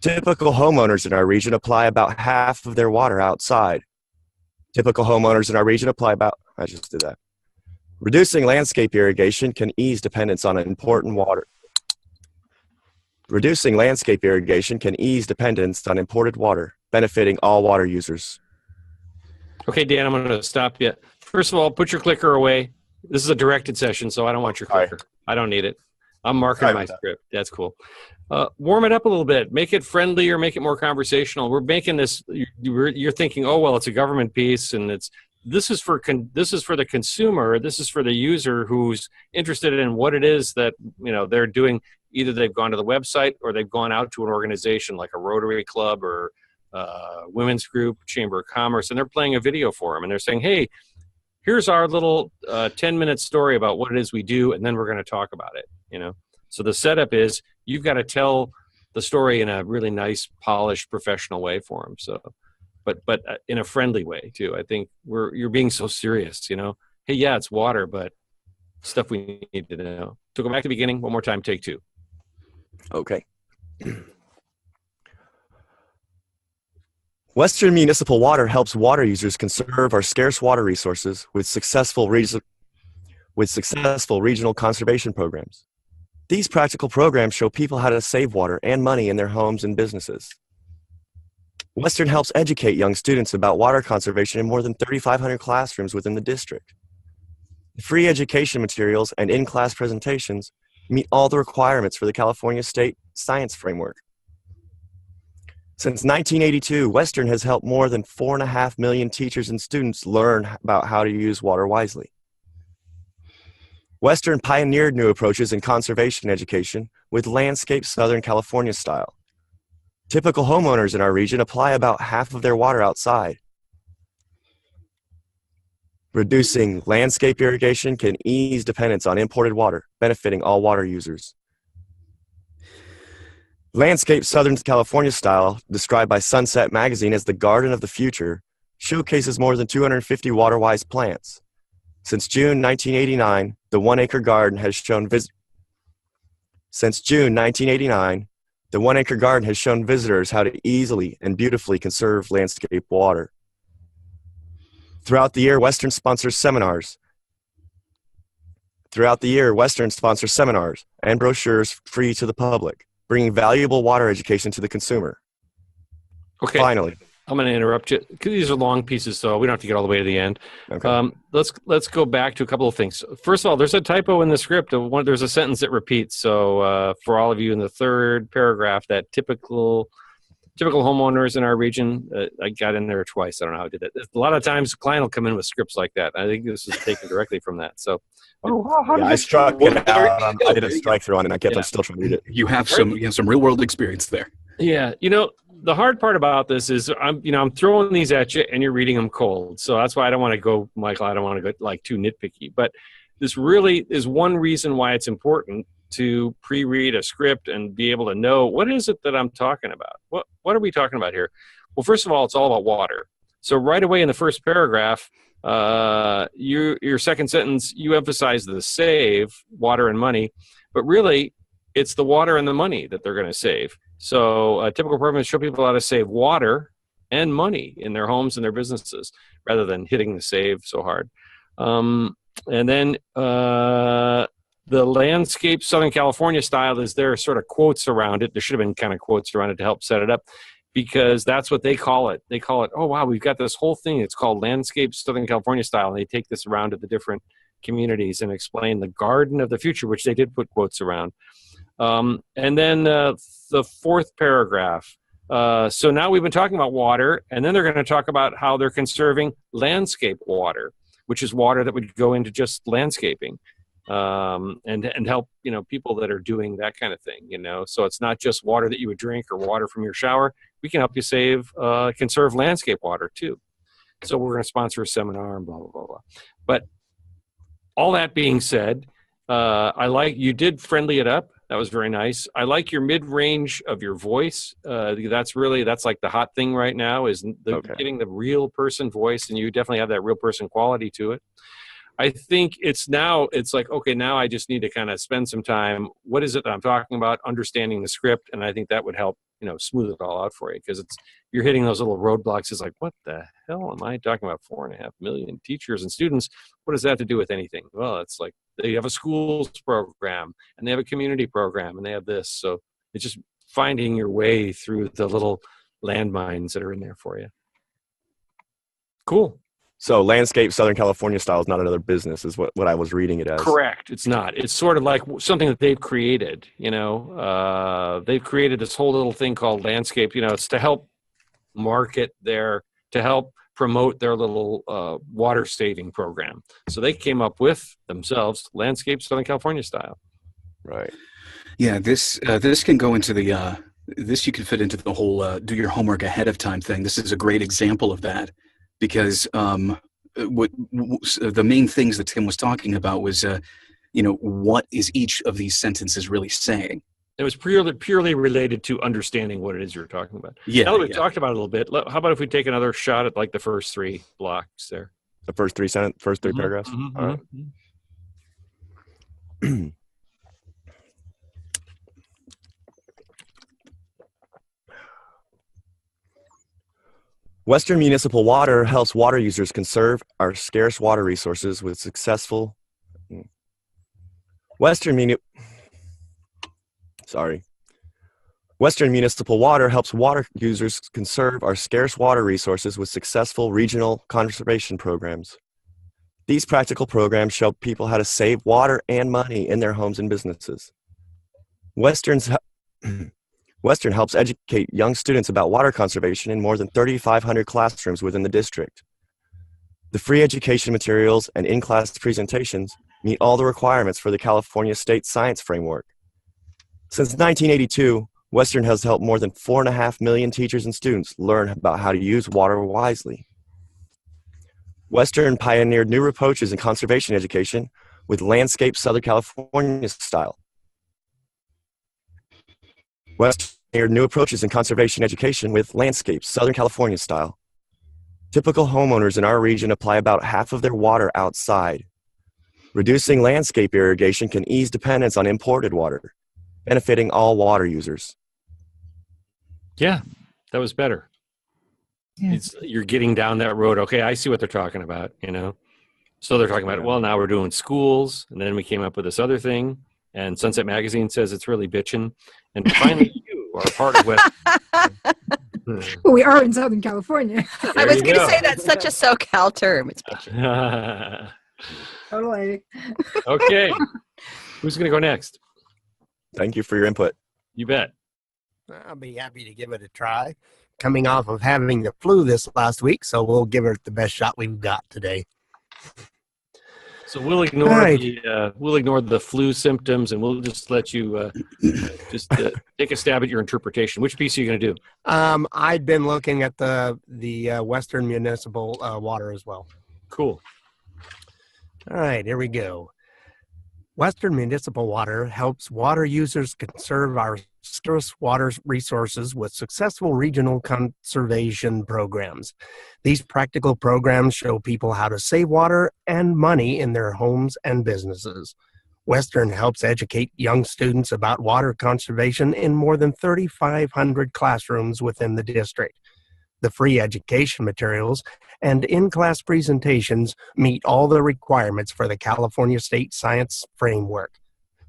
Typical homeowners in our region apply about half of their water outside. Reducing landscape irrigation can ease dependence on imported water, benefiting all water users. Okay, Dan, I'm going to stop you. First of all, put your clicker away. This is a directed session, so I don't want your clicker. I don't need it. I'm marking my script. That's cool. Warm it up a little bit. Make it friendly or make it more conversational. We're making this. You're thinking, oh well, it's a government piece, and this is for the consumer. This is for the user who's interested in what it is that they're doing. Either they've gone to the website or they've gone out to an organization like a Rotary Club or women's group, Chamber of Commerce, and they're playing a video for them, and they're saying, hey, here's our little 10-minute story about what it is we do, and then we're going to talk about it. So the setup is you've got to tell the story in a really nice, polished, professional way for them. So, but in a friendly way too. I think you're being so serious. Hey, yeah, it's water, but stuff we need to know. So go back to the beginning one more time. Take two. Okay. Western Municipal Water helps water users conserve our scarce water resources with successful regional conservation programs. These practical programs show people how to save water and money in their homes and businesses. Western helps educate young students about water conservation in more than 3,500 classrooms within the district. Free education materials and in-class presentations meet all the requirements for the California State Science Framework. Since 1982, Western has helped more than 4.5 million teachers and students learn about how to use water wisely. Western pioneered new approaches in conservation education with landscape Southern California style. Typical homeowners in our region apply about half of their water outside. Reducing landscape irrigation can ease dependence on imported water, benefiting all water users. Landscape Southern California style, described by Sunset Magazine as the garden of the future, showcases more than 250 water-wise plants. Since June 1989, the 1 acre garden has shown visitors how to easily and beautifully conserve landscape water. Throughout the year, Western sponsors seminars and brochures free to the public, bringing valuable water education to the consumer. Okay. Finally. I'm going to interrupt you because these are long pieces, so we don't have to get all the way to the end. Okay. Let's go back to a couple of things. First of all, there's a typo in the script. There's a sentence that repeats. So for all of you in the third paragraph, that typical typical homeowners in our region, I got in there twice. I don't know how I did that. A lot of times, a client will come in with scripts like that. I think this is taken directly from that. So, I struck it out. I did a strike through on it, and I kept on still trying to read it. You have some real world experience there. Yeah, the hard part about this is I'm throwing these at you, and you're reading them cold. So that's why I don't want to go, Michael. I don't want to go like too nitpicky. But this really is one reason why it's important to pre-read a script and be able to know what is it that I'm talking about. What are we talking about here? Well, first of all, it's all about water. So right away in the first paragraph, your second sentence, you emphasize the save, water and money, but really it's the water and the money that they're going to save. So a typical program is show people how to save water and money in their homes and their businesses rather than hitting the save so hard. And then the landscape Southern California style is there sort of quotes around it. There should have been kind of quotes around it to help set it up because that's what they call it. They call it, oh, wow, we've got this whole thing. It's called landscape Southern California style. And they take this around to the different communities and explain the garden of the future, which they did put quotes around. And then the fourth paragraph. So now we've been talking about water, and then they're going to talk about how they're conserving landscape water, which is water that would go into just landscaping. And help, people that are doing that kind of thing, so it's not just water that you would drink or water from your shower. We can help you conserve landscape water too. So we're going to sponsor a seminar and blah, blah, blah, blah. But all that being said, you did friendly it up. That was very nice. I like your mid-range of your voice. That's like the hot thing right now is getting the real person voice, and you definitely have that real person quality to it. I think it's like, okay, now I just need to kind of spend some time. What is it that I'm talking about? Understanding the script. And I think that would help, smooth it all out for you because you're hitting those little roadblocks. It's like, what the hell am I talking about? 4.5 million teachers and students. What does that have to do with anything? Well, it's like they have a schools program and they have a community program and they have this. So it's just finding your way through the little landmines that are in there for you. Cool. So landscape Southern California style is not another business, is what I was reading it as. Correct. It's not. It's sort of like something that they've created, They've created this whole little thing called landscape, it's to help market to help promote their little water saving program. So they came up with themselves landscape Southern California style. Right. Yeah, this can go into this you can fit into the whole do your homework ahead of time thing. This is a great example of that. Because the main things that Tim was talking about was, what is each of these sentences really saying? It was purely related to understanding what it is you're talking about. Yeah. Now that we've talked about it a little bit, how about if we take another shot at like the first three blocks there? The first three paragraphs? Mm-hmm, all right. Mm-hmm. Western Municipal Water helps water users conserve our scarce water resources with successful. Western Municipal Water helps water users conserve our scarce water resources with successful regional conservation programs. These practical programs show people how to save water and money in their homes and businesses. Western helps educate young students about water conservation in more than 3,500 classrooms within the district. The free education materials and in-class presentations meet all the requirements for the California State Science Framework. Since 1982, Western has helped more than 4.5 million teachers and students learn about how to use water wisely. Western pioneered new approaches in conservation education with landscape Southern California style. Western pioneered new approaches in conservation education with landscape Southern California style. Typical homeowners in our region apply about half of their water outside. Reducing landscape irrigation can ease dependence on imported water, benefiting all water users. Yeah, that was better. Yeah. You're getting down that road. Okay, I see what they're talking about, So they're talking about, well, now we're doing schools, and then we came up with this other thing, and Sunset Magazine says it's really bitching. And finally, you are part of what... Well, we are in Southern California. I was going to say that's such a SoCal term. It's bitchy. Totally. Okay. Who's going to go next? Thank you for your input. You bet. I'll be happy to give it a try. Coming off of having the flu this last week, so we'll give it the best shot we've got today. So we'll ignore Right. the flu symptoms, and we'll just let you take a stab at your interpretation. Which piece are you going to do? I'd been looking at the Western Municipal Water as well. Cool. All right, here we go. Western Municipal Water helps water users conserve our scarce water resources with successful regional conservation programs. These practical programs show people how to save water and money in their homes and businesses. Western helps educate young students about water conservation in more than 3,500 classrooms within the district. The free education materials and in-class presentations meet all the requirements for the California State Science Framework.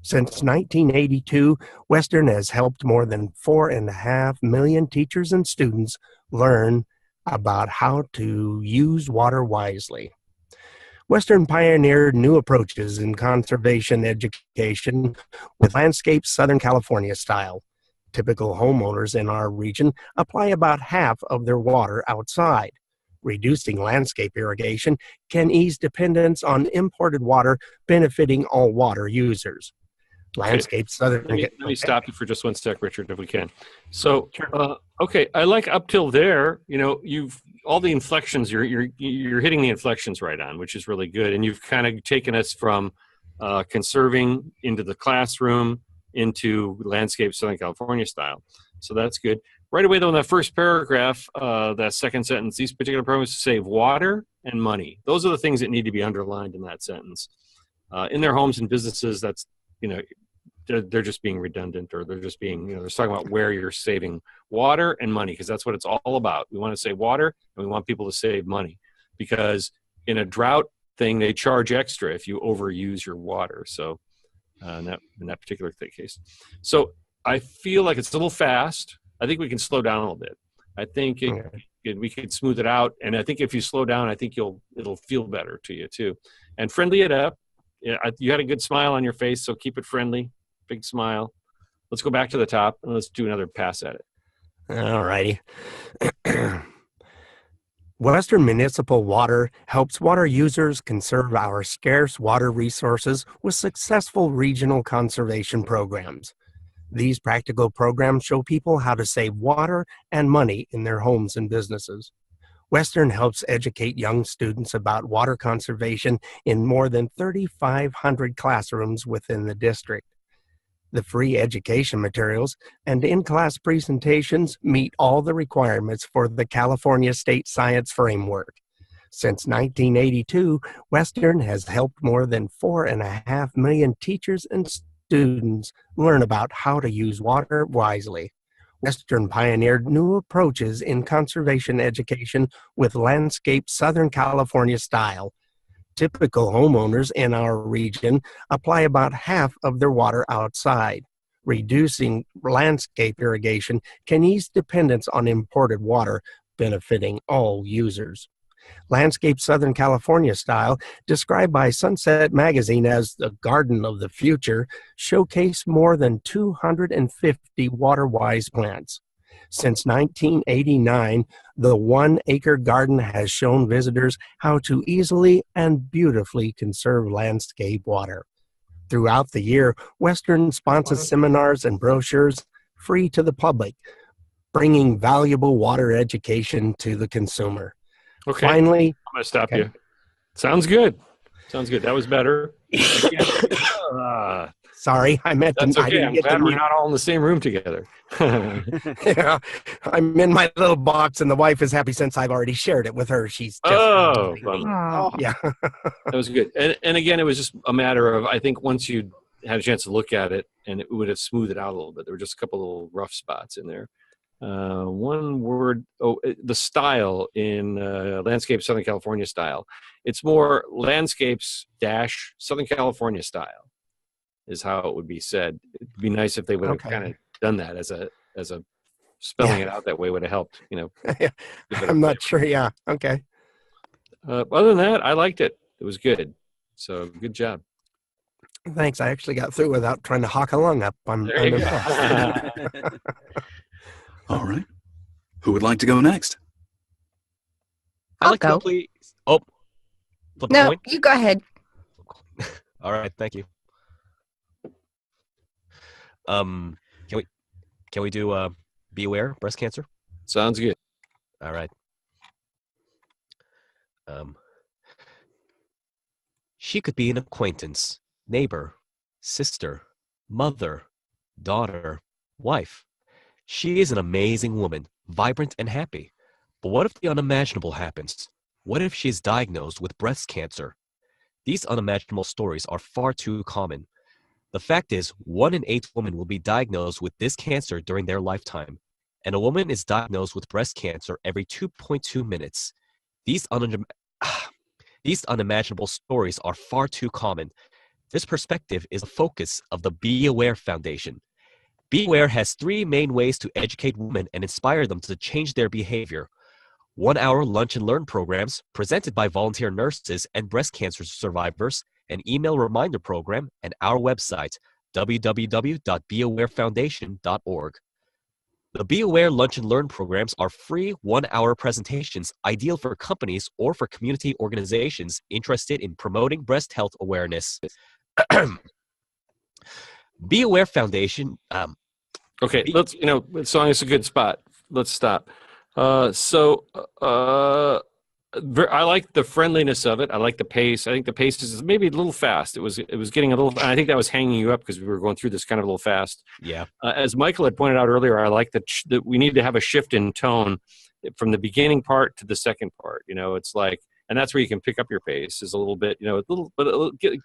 Since 1982, Western has helped more than 4.5 million teachers and students learn about how to use water wisely. Western pioneered new approaches in conservation education with landscape Southern California style. Typical homeowners in our region apply about half of their water outside. Reducing landscape irrigation can ease dependence on imported water, benefiting all water users. Landscape Southern. Let me stop you for just one sec, Richard, if we can. So, okay, I like up till there. You know, you've all the inflections. You're hitting the inflections right on, which is really good. And you've kind of taken us from conserving into the classroom into landscape Southern California style. So that's good. Right away, though, in that first paragraph, that second sentence, these particular programs save water and money. Those are the things that need to be underlined in that sentence. In their homes and businesses, that's, you know, they're just being redundant, or they're just being, you know, they're talking about where you're saving water and money, because that's what it's all about. We want to save water and we want people to save money, because in a drought thing, they charge extra if you overuse your water. So in that particular case. So I feel like it's a little fast. I think we can slow down a little bit. I think we can smooth it out. And I think if you slow down, I think it'll feel better to you too. And friendly it up. You had a good smile on your face, so keep it friendly. Big smile. Let's go back to the top and let's do another pass at it. All righty. Western Municipal Water helps water users conserve our scarce water resources with successful regional conservation programs. These practical programs show people how to save water and money in their homes and businesses. Western helps educate young students about water conservation in more than 3,500 classrooms within the district. The free education materials and in-class presentations meet all the requirements for the California State Science Framework. Since 1982, Western has helped more than 4.5 million teachers and students learn about how to use water wisely. Western pioneered new approaches in conservation education with landscape Southern California style. Typical homeowners in our region apply about half of their water outside. Reducing landscape irrigation can ease dependence on imported water, benefiting all users. Landscape Southern California style, described by Sunset Magazine as the garden of the future, showcase more than 250 water-wise plants. Since 1989, the 1-acre garden has shown visitors how to easily and beautifully conserve landscape water. Throughout the year, Western sponsors seminars and brochures free to the public, bringing valuable water education to the consumer. Okay. Finally, I'm going to stop you. Sounds good. Sounds good. That was better. Sorry, I meant That's to. I okay. didn't I'm get glad to we're mute. not all in the same room together. Yeah, I'm in my little box, and the wife is happy since I've already shared it with her. She's just Bummer. Oh, yeah. That was good. And again, it was just a matter of, I think once you had a chance to look at it, and it would have smoothed it out a little bit. There were just a couple of little rough spots in there. One word, the style in landscape Southern California style. It's more landscapes - Southern California style is how it would be said. It'd be nice if they would have kind of done that as a spelling it out that way would have helped, you know. I'm not sure. Yeah. Okay. Other than that, I liked it. It was good. So good job. Thanks. I actually got through without trying to hawk a lung up. I'm There you impressed. go. All right. Who would like to go next? I'll like to go. please. Oh, flip a No, coin. you go ahead. All right, thank you. Can we do Be Aware breast cancer? Sounds good. All right. She could be an acquaintance, neighbor, sister, mother, daughter, wife. She is an amazing woman, vibrant and happy. But what if the unimaginable happens? What if she is diagnosed with breast cancer? These unimaginable stories are far too common. The fact is, 1 in 8 women will be diagnosed with this cancer during their lifetime, and a woman is diagnosed with breast cancer every 2.2 minutes. These unimaginable stories are far too common. This perspective is the focus of the Be Aware Foundation. Be Aware has 3 main ways to educate women and inspire them to change their behavior. 1-hour lunch and learn programs presented by volunteer nurses and breast cancer survivors, an email reminder program, and our website, www.beawarefoundation.org. The Be Aware Lunch and Learn programs are free 1-hour presentations ideal for companies or for community organizations interested in promoting breast health awareness. Be Aware Foundation. Okay, let's, song is a good spot. Let's stop. I like the friendliness of it. I like the pace. I think the pace is maybe a little fast. It was getting a little, and I think that was hanging you up because we were going through this kind of a little fast. Yeah. As Michael had pointed out earlier, I like that we need to have a shift in tone from the beginning part to the second part. It's like, and that's where you can pick up your pace is a little bit,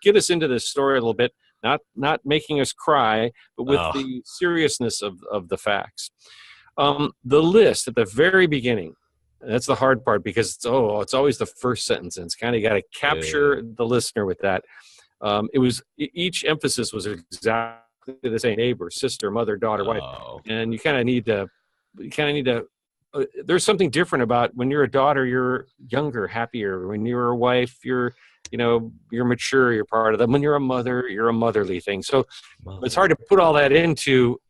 get us into this story a little bit, not making us cry, but with the seriousness of the facts. The list at the very beginning, that's the hard part because it's always the first sentence, and it's kind of got to capture the listener with that. Each emphasis was exactly the same: neighbor, sister, mother, daughter, wife, and you kind of need to. There's something different about when you're a daughter, you're younger, happier. When you're a wife, you're mature, you're part of them. When you're a mother, you're a motherly thing. So it's hard to put all that into,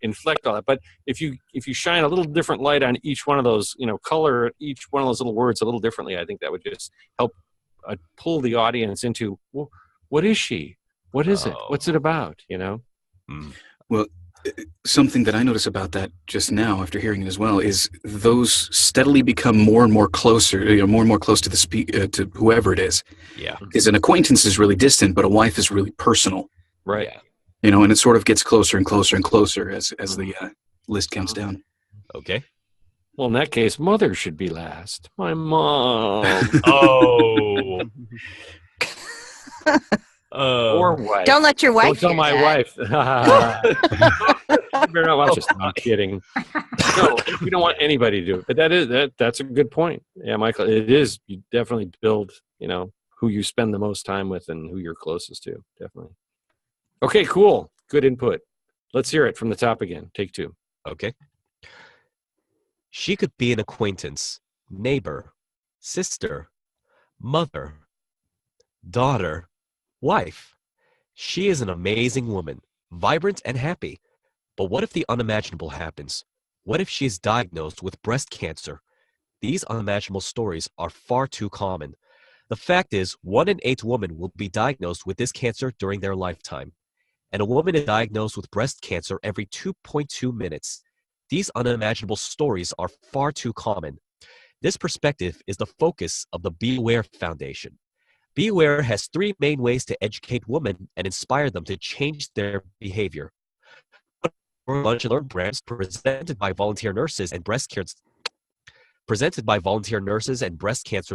inflect all that. But if you shine a little different light on each one of those, color each one of those little words a little differently, I think that would just help pull the audience into, well, what is she? What is it? What's it about? Well, something that I notice about that just now after hearing it as well is those steadily become more and more closer, more and more close to to whoever it is. Yeah. Because an acquaintance is really distant, but a wife is really personal. Right. Yeah. And it sort of gets closer and closer and closer as the list counts down. Okay. Well, in that case, mother should be last. My mom. Or wife. Don't let your wife. Don't tell my wife. You better not watch this. I'm kidding. No, we don't want anybody to do it. But that's a good point. Yeah, Michael, it is. You definitely build, who you spend the most time with and who you're closest to. Definitely. Okay, cool. Good input. Let's hear it from the top again. Take 2. Okay. She could be an acquaintance, neighbor, sister, mother, daughter, wife. She is an amazing woman, vibrant and happy. But what if the unimaginable happens? What if she is diagnosed with breast cancer? These unimaginable stories are far too common. The fact is, 1 in 8 women will be diagnosed with this cancer during their lifetime, and a woman is diagnosed with breast cancer every 2.2 minutes. These unimaginable stories are far too common. This perspective is the focus of the Be Aware Foundation. Be Aware has 3 main ways to educate women and inspire them to change their behavior. Lunch and Learn programs presented by volunteer nurses and breast cancer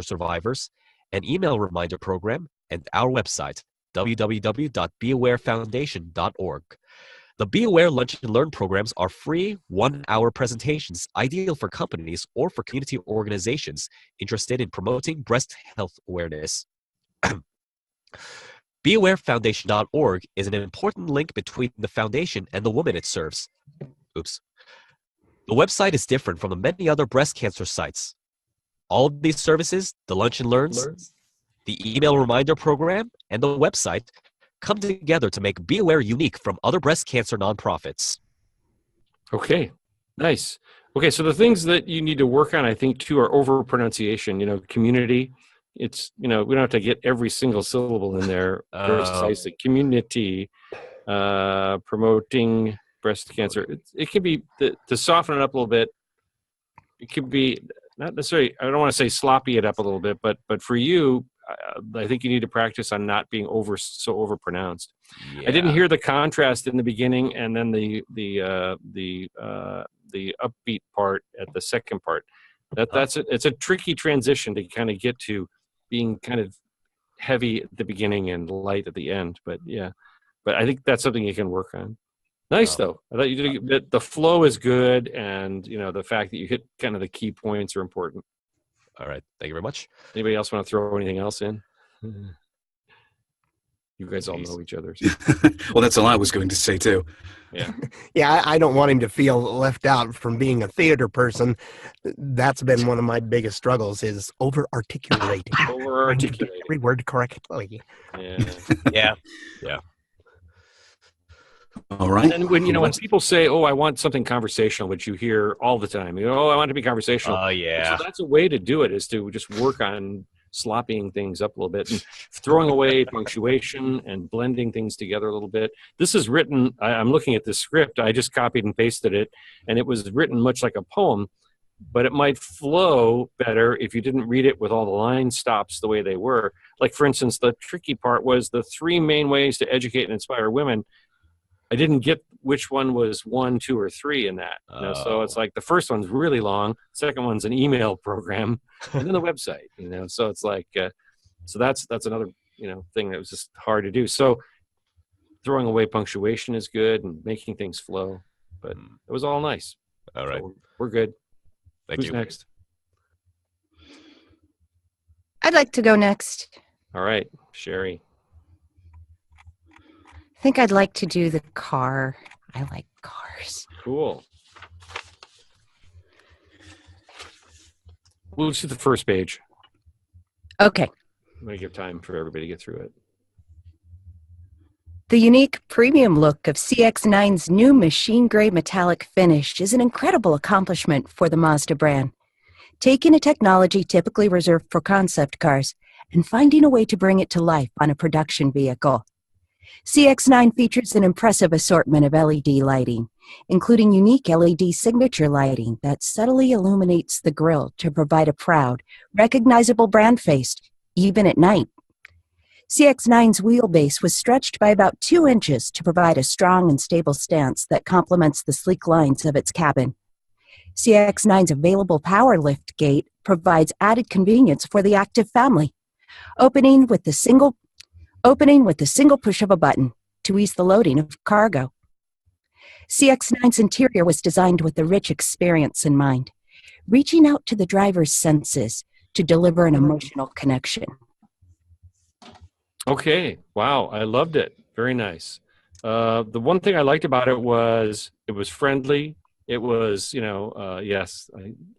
survivors, an email reminder program, and our website, www.beawarefoundation.org. The Be Aware Lunch and Learn programs are free 1-hour presentations ideal for companies or for community organizations interested in promoting breast health awareness. BeAwareFoundation.org is an important link between the foundation and the woman it serves. Oops. The website is different from the many other breast cancer sites. All of these services, the Lunch and Learns, the email reminder program, and the website come together to make Be Aware unique from other breast cancer nonprofits. Okay, nice. Okay, so the things that you need to work on, I think, too, are over pronunciation. Community. It's we don't have to get every single syllable in there precisely. Community, promoting breast cancer. It can be to soften it up a little bit. It could be not necessarily. I don't want to say sloppy it up a little bit, but for you, I think you need to practice on not being so over pronounced. Yeah. I didn't hear the contrast in the beginning, and then the upbeat part at the second part. It's a tricky transition to kind of get to being kind of heavy at the beginning and light at the end. But I think that's something you can work on. Nice though. I thought you did. The flow is good, and the fact that you hit kind of the key points are important. All right. Thank you very much. Anybody else want to throw anything else in? You guys all know each other. So. Well, that's all I was going to say too. Yeah. Yeah, I don't want him to feel left out from being a theater person. That's been one of my biggest struggles is over-articulating. Over-articulating. Every word correctly. Yeah. Yeah. All right. And when people say, "Oh, I want something conversational," which you hear all the time, "Oh, I want it to be conversational." Oh, yeah. So that's a way to do it, is to just work on slopping things up a little bit and throwing away punctuation and blending things together a little bit. This is written. I'm looking at this script. I just copied and pasted it, and it was written much like a poem, but it might flow better if you didn't read it with all the line stops the way they were. Like, for instance, the tricky part was the 3 main ways to educate and inspire women. I didn't get which one was 1, 2, or 3 in that. So it's like the first one's really long, second one's an email program, and then the website. So it's like, so that's another thing that was just hard to do. So throwing away punctuation is good and making things flow, but it was all nice. All right, so we're good. Thank Who's you. next? I'd like to go next. All right, Sherry. I think I'd like to do the car. I like cars. Cool. We'll just do the first page. Okay. I'm going to give time for everybody to get through it. The unique premium look of CX-9's new machine gray metallic finish is an incredible accomplishment for the Mazda brand. Taking a technology typically reserved for concept cars and finding a way to bring it to life on a production vehicle. CX-9 features an impressive assortment of LED lighting, including unique LED signature lighting that subtly illuminates the grille to provide a proud, recognizable brand face, even at night. CX-9's wheelbase was stretched by about 2 inches to provide a strong and stable stance that complements the sleek lines of its cabin. CX-9's available power lift gate provides added convenience for the active family, opening with the single push of a button to ease the loading of cargo. CX-9's interior was designed with a rich experience in mind, reaching out to the driver's senses to deliver an emotional connection. Okay. Wow. I loved it. Very nice. The one thing I liked about it was friendly. It was, yes,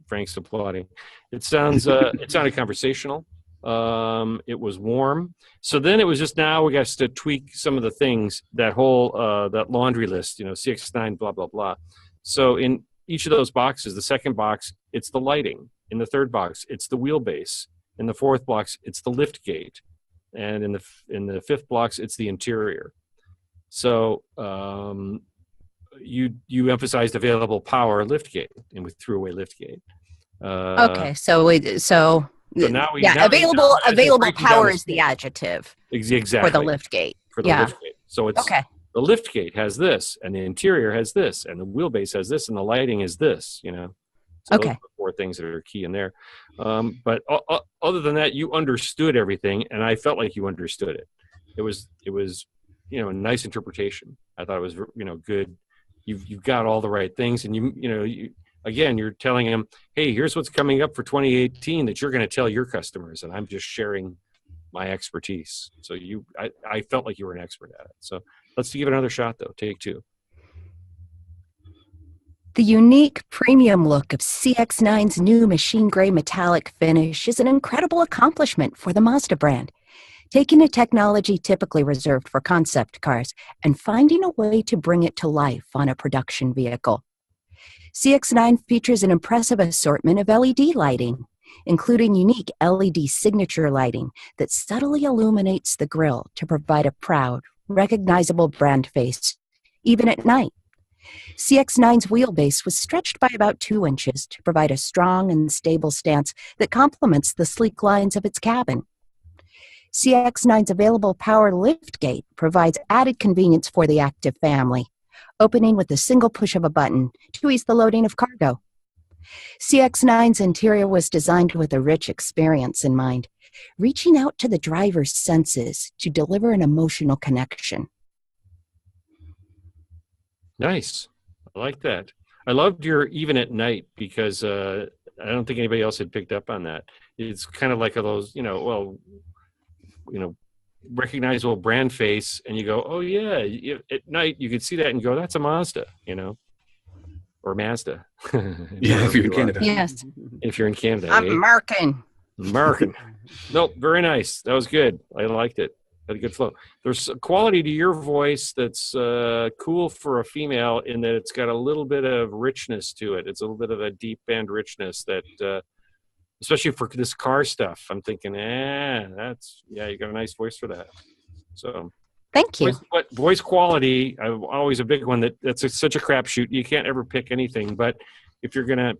Frank's applauding. It sounded conversational. It was warm. So then it was just, now we got to tweak some of the things, that whole, that laundry list, CX-9, blah, blah, blah. So in each of those boxes, the second box, it's the lighting. In the third box, it's the wheelbase. In the fourth box, it's the lift gate. And in the fifth box, it's the interior. So, you emphasized available power lift gate, and we threw away lift gate. Okay. So now available power is the adjective. Exactly. For the lift gate. Lift gate. So it's okay. The lift gate has this, and the interior has this, and the wheelbase has this, and the lighting is this. So okay. Those are the 4 things that are key in there. But other than that, you understood everything, and I felt like you understood it. It was a nice interpretation. I thought it was good. You've got all the right things, and you're telling them, hey, here's what's coming up for 2018 that you're going to tell your customers, and I'm just sharing my expertise. So I felt like you were an expert at it. So let's give it another shot, though. Take 2. The unique premium look of CX-9's new machine gray metallic finish is an incredible accomplishment for the Mazda brand, taking a technology typically reserved for concept cars and finding a way to bring it to life on a production vehicle. CX9 features an impressive assortment of LED lighting, including unique LED signature lighting that subtly illuminates the grille to provide a proud, recognizable brand face, even at night. CX9's wheelbase was stretched by about 2 inches to provide a strong and stable stance that complements the sleek lines of its cabin. CX9's available power liftgate provides added convenience for the active family, opening with a single push of a button to ease the loading of cargo. CX9's interior was designed with a rich experience in mind, reaching out to the driver's senses to deliver an emotional connection. Nice. I like that. I loved your even at night because I don't think anybody else had picked up on that. It's kind of like those, recognizable brand face, and you go, oh yeah, at night you could see that and go, that's a Mazda, or Mazda. Yeah, if you're in Canada. Yes. If you're in Canada. I'm American. American. Nope, very nice. That was good. I liked it. Had a good flow. There's a quality to your voice that's cool for a female in that it's got a little bit of richness to it. It's a little bit of a deep band richness that, especially for this car stuff, I'm thinking, you got a nice voice for that. So, Thank you. Voice quality, always a big one. That's such a crapshoot. You can't ever pick anything. But if you're gonna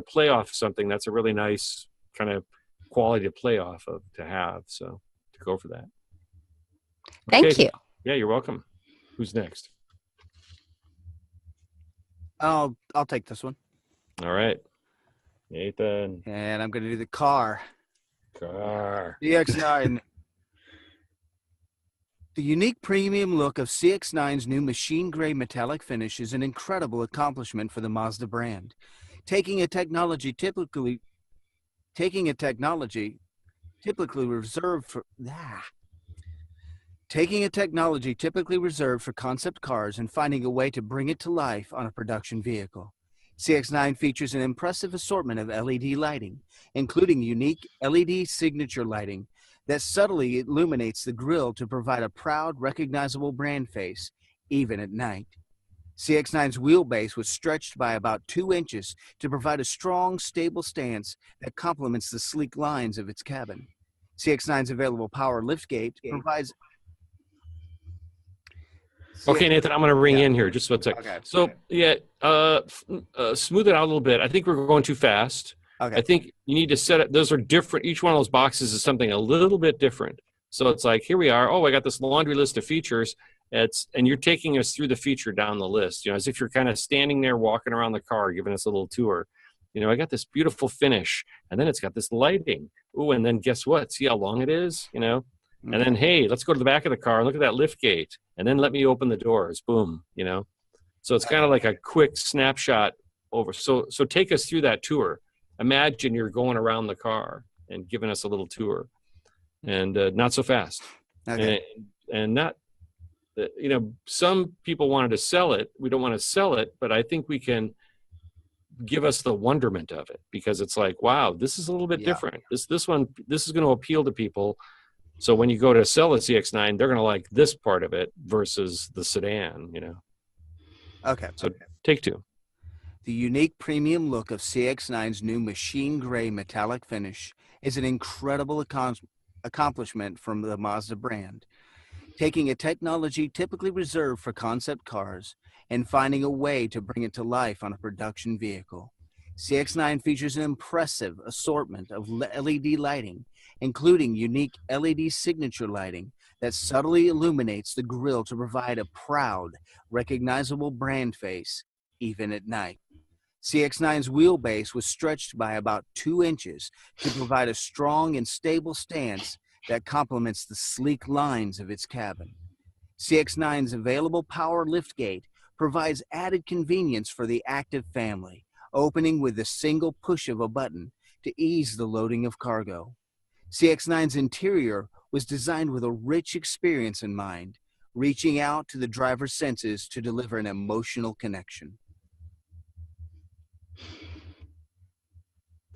play off something, that's a really nice kind of quality to play off of to have. So to go for that. Thank you. Yeah, you're welcome. Who's next? I'll take this one. All right. Nathan. And I'm going to do the car. Car. CX9. The unique premium look of CX9's new machine gray metallic finish is an incredible accomplishment for the Mazda brand. Taking a technology typically reserved for concept cars and finding a way to bring it to life on a production vehicle. CX9 features an impressive assortment of LED lighting, including unique LED signature lighting that subtly illuminates the grille to provide a proud, recognizable brand face, even at night. CX9's wheelbase was stretched by about 2 inches to provide a strong, stable stance that complements the sleek lines of its cabin. CX9's available power liftgate provides... Okay, Nathan, I'm going to ring in here just 1 second. Okay. So, smooth it out a little bit. I think we're going too fast. Okay. I think you need to set it. Those are different. Each one of those boxes is something a little bit different. So it's like, here we are. Oh, I got this laundry list of features. And you're taking us through the feature down the list, as if you're kind of standing there walking around the car, giving us a little tour. I got this beautiful finish, and then it's got this lighting. Ooh, and then guess what? See how long it is, And then, hey, let's go to the back of the car and look at that lift gate, and then let me open the doors. Boom, So it's kind of like a quick snapshot over. So take us through that tour. Imagine you're going around the car and giving us a little tour, and not so fast. Okay. And not, some people wanted to sell it. We don't want to sell it, but I think we can give us the wonderment of it, because it's like, wow, this is a little bit different. This is going to appeal to people. So when you go to sell a CX9, they're going to like this part of it versus the sedan, Okay. So take two. The unique premium look of CX9's new machine gray metallic finish is an incredible accomplishment from the Mazda brand. Taking a technology typically reserved for concept cars and finding a way to bring it to life on a production vehicle. CX9 features an impressive assortment of LED lighting, including unique LED signature lighting that subtly illuminates the grille to provide a proud, recognizable brand face, even at night. CX9's wheelbase was stretched by about 2 inches to provide a strong and stable stance that complements the sleek lines of its cabin. CX9's available power liftgate provides added convenience for the active family, opening with a single push of a button to ease the loading of cargo. CX9's interior was designed with a rich experience in mind, reaching out to the driver's senses to deliver an emotional connection.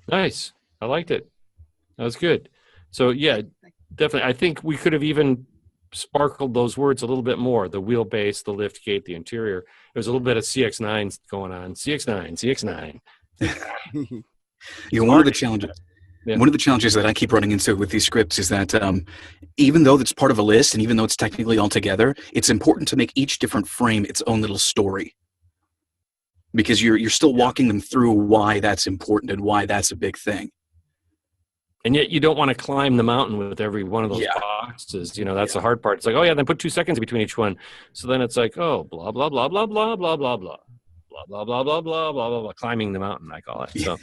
Nice. I liked it. That was good. So yeah, definitely. I think we could have even sparkled those words a little bit more. The wheelbase, the lift gate, the interior. There's a little bit of CX9 going on. CX9. One of the challenges. Yeah. One of the challenges that I keep running into with these scripts is that even though it's part of a list and even though it's technically all together, it's important to make each different frame its own little story, because you're still walking them through why that's important and why that's a big thing. And yet you don't want to climb the mountain with every one of those boxes. That's the hard part. It's like, oh yeah, then put 2 seconds between each one. So then it's like, oh, blah, blah, blah, blah, blah, blah, blah, blah. Blah, blah, blah, blah, blah, blah, blah, climbing the mountain, I call it. So,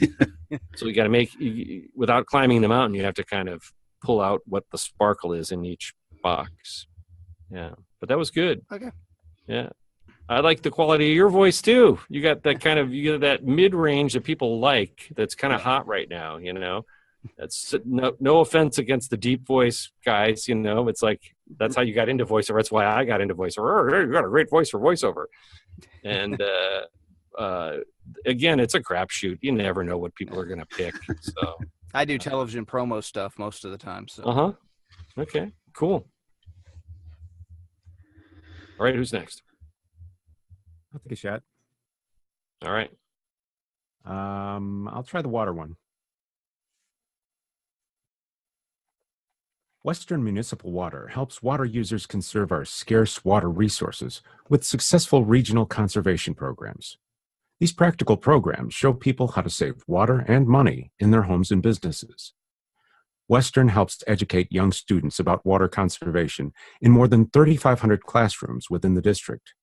so you got to without climbing the mountain, you have to kind of pull out what the sparkle is in each box. Yeah, but that was good. Okay. Yeah. I like the quality of your voice too. You got that you get that mid-range that people like, that's kind of hot right now, That's no offense against the deep voice guys, it's like, that's how you got into voiceover. That's why I got into voiceover. You got a great voice for voiceover. And again, it's a crapshoot. You never know what people are going to pick. So I do television promo stuff most of the time. So Okay, cool. All right, who's next? I'll take a shot. All right. I'll try the water one. Western Municipal Water helps water users conserve our scarce water resources with successful regional conservation programs. These practical programs show people how to save water and money in their homes and businesses. Western helps educate young students about water conservation in more than 3,500 classrooms within the district.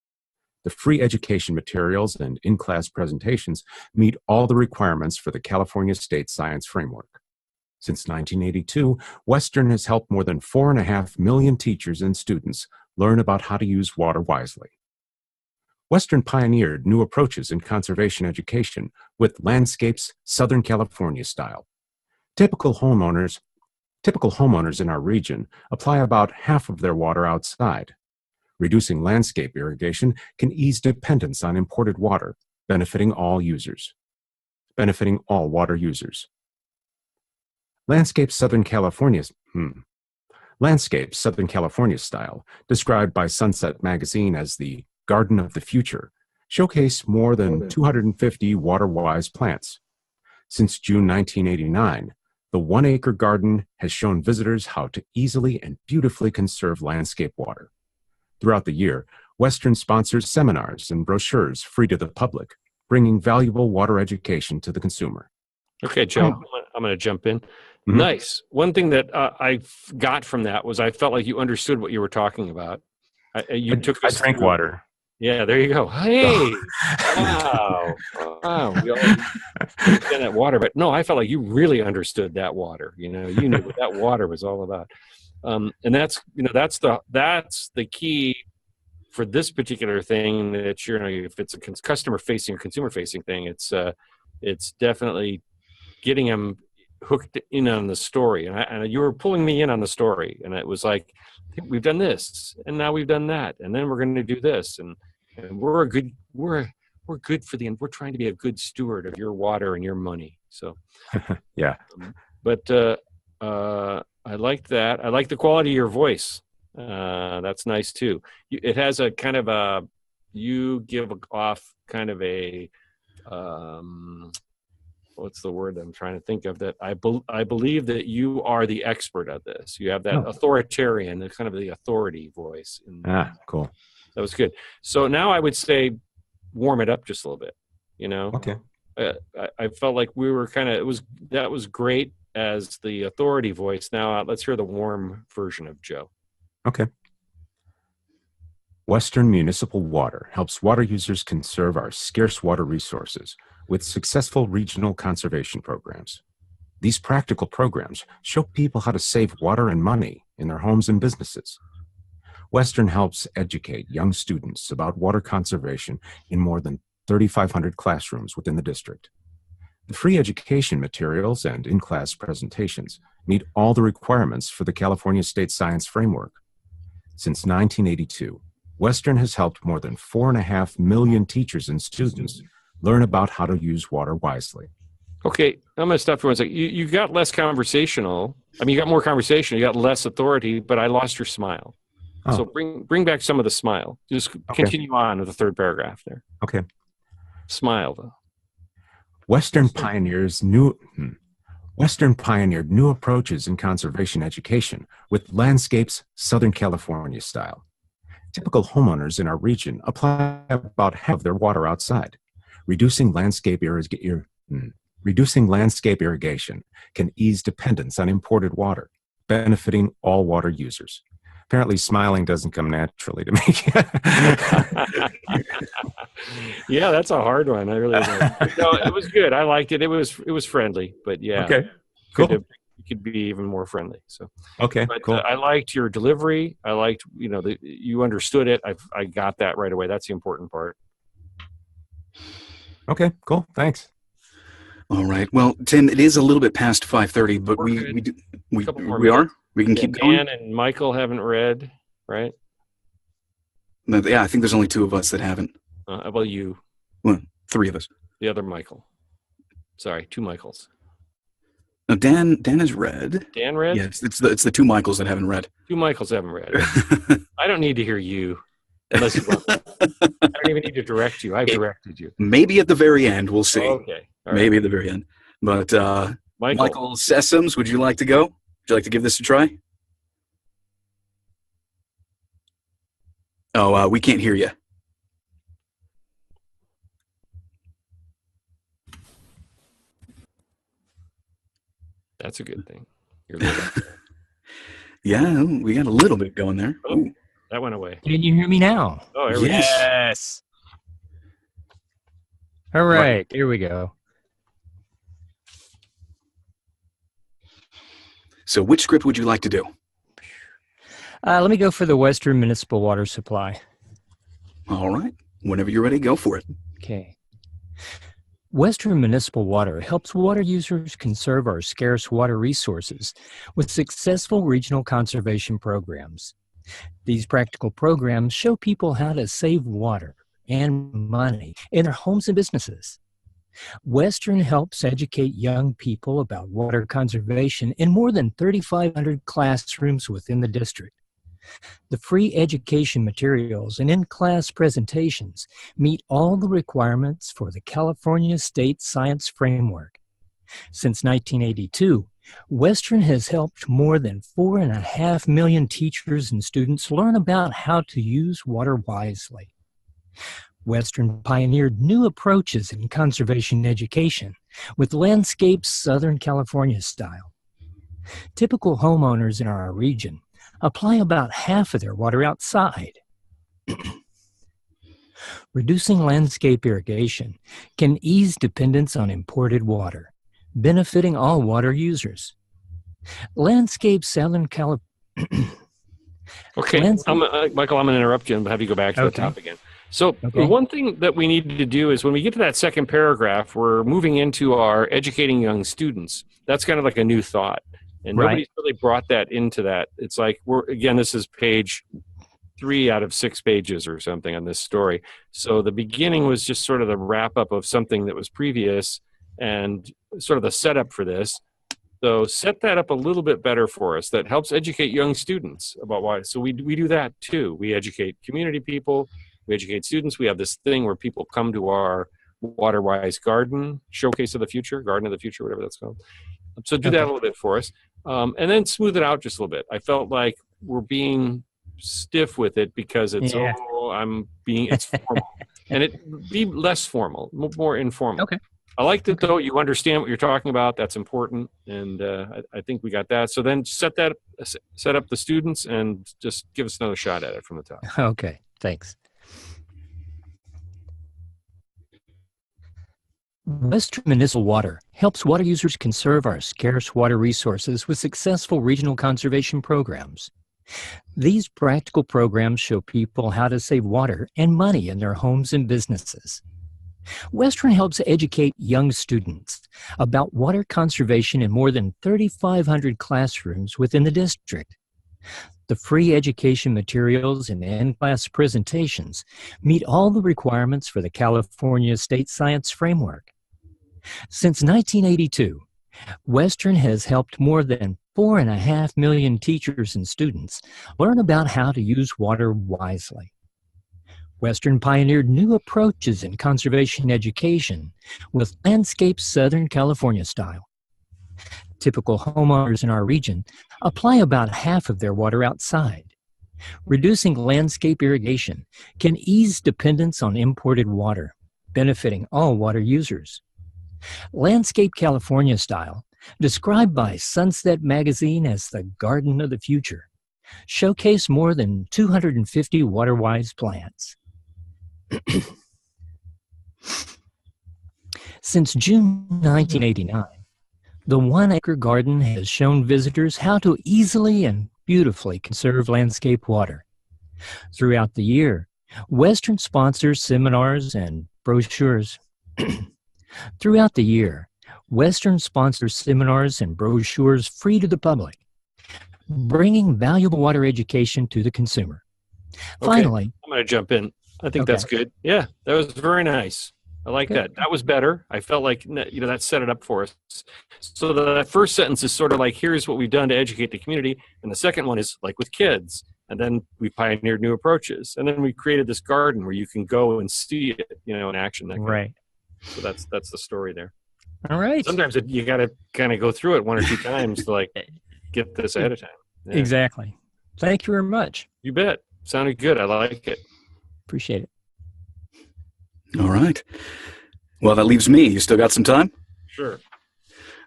The free education materials and in-class presentations meet all the requirements for the California State Science Framework. Since 1982, Western has helped more than 4.5 million teachers and students learn about how to use water wisely. Western pioneered new approaches in conservation education with Landscapes Southern California style. Typical homeowners in our region apply about half of their water outside. Reducing landscape irrigation can ease dependence on imported water, benefiting all water users. Landscape Southern California style, described by Sunset Magazine as the Garden of the Future, showcase more than 250 water-wise plants. Since June 1989, the 1-acre garden has shown visitors how to easily and beautifully conserve landscape water. Throughout the year, Western sponsors seminars and brochures free to the public, bringing valuable water education to the consumer. Okay, Joe, I'm going to jump in. Mm-hmm. Nice. One thing that I got from that was I felt like you understood what you were talking about. I drank water. Yeah, there you go. Hey, wow. We all get that water, but no, I felt like you really understood that water. You knew what that water was all about. And that's the key for this particular thing. That if it's a customer facing or consumer facing thing, it's definitely getting them hooked in on the story. And you were pulling me in on the story, and it was like, we've done this, and now we've done that, and then we're going to do this, and we're good for we're trying to be a good steward of your water and your money. So, yeah. But I liked that. I like the quality of your voice. That's nice too. It has a kind of you give off kind of a, what's the word I'm trying to think of, that I believe that you are the expert at this. You have that authoritarian, the kind of the authority voice. Cool. That was good. So now I would say warm it up just a little bit, Okay. I felt like we were that was great as the authority voice. Now let's hear the warm version of Joe. Okay. Western Municipal Water helps water users conserve our scarce water resources with successful regional conservation programs. These practical programs show people how to save water and money in their homes and businesses. Western helps educate young students about water conservation in more than 3,500 classrooms within the district. The free education materials and in-class presentations meet all the requirements for the California State Science Framework. Since 1982, Western has helped more than 4.5 million teachers and students learn about how to use water wisely. Okay, I'm going to stop for 1 second. You got less conversational. I mean, you got more conversation. You got less authority, but I lost your smile. So bring back some of the smile. Just continue on with the third paragraph there. Okay. Smile, though. Western pioneered new approaches in conservation education with landscapes Southern California style. Typical homeowners in our region apply about half of their water outside. Reducing landscape irrigation can ease dependence on imported water, benefiting all water users. Apparently, smiling doesn't come naturally to me. Yeah, that's a hard one. I really like. No, it was good. I liked it. It was friendly, but yeah. Okay, cool. It could be even more friendly. So okay, but, cool. I liked your delivery. I liked, you understood it. I got that right away. That's the important part. Okay, cool. Thanks. All right. Well, Tim, it is a little bit past 5:30, but we are. We can keep going. Dan and Michael haven't read, right? No, yeah, I think there's only two of us that haven't. Well, you. Well, three of us. The other Michael. Sorry, two Michaels. No, Dan has read. Dan read? Yes, it's the two Michaels that haven't read. Two Michaels haven't read. I don't need to hear you. Unless you want. I don't even need to direct you. I've directed you. Maybe at the very end, we'll see. Okay. All Maybe right. at the very end. But Michael Sessoms, would you like to go? Would you like to give this a try? Oh, we can't hear you. That's a good thing. Yeah, we got a little bit going there. Oh, that went away. Can you hear me now? Oh, there we go. Yes. All right, here we go. So which script would you like to do? Let me go for the Western Municipal Water Supply. All right. Whenever you're ready, go for it. Okay. Western Municipal Water helps water users conserve our scarce water resources with successful regional conservation programs. These practical programs show people how to save water and money in their homes and businesses. Western helps educate young people about water conservation in more than 3,500 classrooms within the district. The free education materials and in-class presentations meet all the requirements for the California State Science Framework. Since 1982, Western has helped more than 4.5 million teachers and students learn about how to use water wisely. Western pioneered new approaches in conservation education with landscapes Southern California style. Typical homeowners in our region apply about half of their water outside. Reducing landscape irrigation can ease dependence on imported water, benefiting all water users. Landscape Southern California. Okay, Michael, I'm going to interrupt you and have you go back to the top again. So one thing that we need to do is when we get to that second paragraph, we're moving into our educating young students. That's kind of like a new thought. And nobody's really brought that into that. It's like, this is page 3 out of 6 pages or something on this story. So the beginning was just sort of the wrap up of something that was previous and sort of the setup for this. So set that up a little bit better for us. That helps educate young students about why. So we do that too. We educate community people. We educate students. We have this thing where people come to our Waterwise Garden Showcase of the Future, Garden of the Future, whatever that's called. So do that a little bit for us. And then smooth it out just a little bit. I felt like we're being stiff with it because it's, it's formal. And it be less formal, more informal. Okay. I liked it, though. You understand what you're talking about. That's important. And I think we got that. So then set up the students and just give us another shot at it from the top. Okay, thanks. Western Municipal Water helps water users conserve our scarce water resources with successful regional conservation programs. These practical programs show people how to save water and money in their homes and businesses. Western helps educate young students about water conservation in more than 3,500 classrooms within the district. The free education materials and in-class presentations meet all the requirements for the California State Science Framework. Since 1982, Western has helped more than 4.5 million teachers and students learn about how to use water wisely. Western pioneered new approaches in conservation education with landscape Southern California style. Typical homeowners in our region apply about half of their water outside. Reducing landscape irrigation can ease dependence on imported water, benefiting all water users. Landscape California style, described by Sunset Magazine as the garden of the future, showcase more than 250 water-wise plants. Since June 1989, the 1-acre garden has shown visitors how to easily and beautifully conserve landscape water. Throughout the year, Western sponsors seminars and brochures. Throughout the year, Western sponsors seminars and brochures free to the public, bringing valuable water education to the consumer. Okay, Finally, I'm going to jump in. I think that's good. Yeah, that was very nice. I like that. That was better. I felt like, that set it up for us. So the first sentence is sort of like, here's what we've done to educate the community. And the second one is like with kids. And then we pioneered new approaches. And then we created this garden where you can go and see it, in action. Right. So that's the story there. All right. Sometimes you got to kind of go through it one or two times to like get this ahead of time. Yeah. Exactly. Thank you very much. You bet. Sounded good. I like it. Appreciate it. All right. Well, that leaves me. You still got some time? Sure.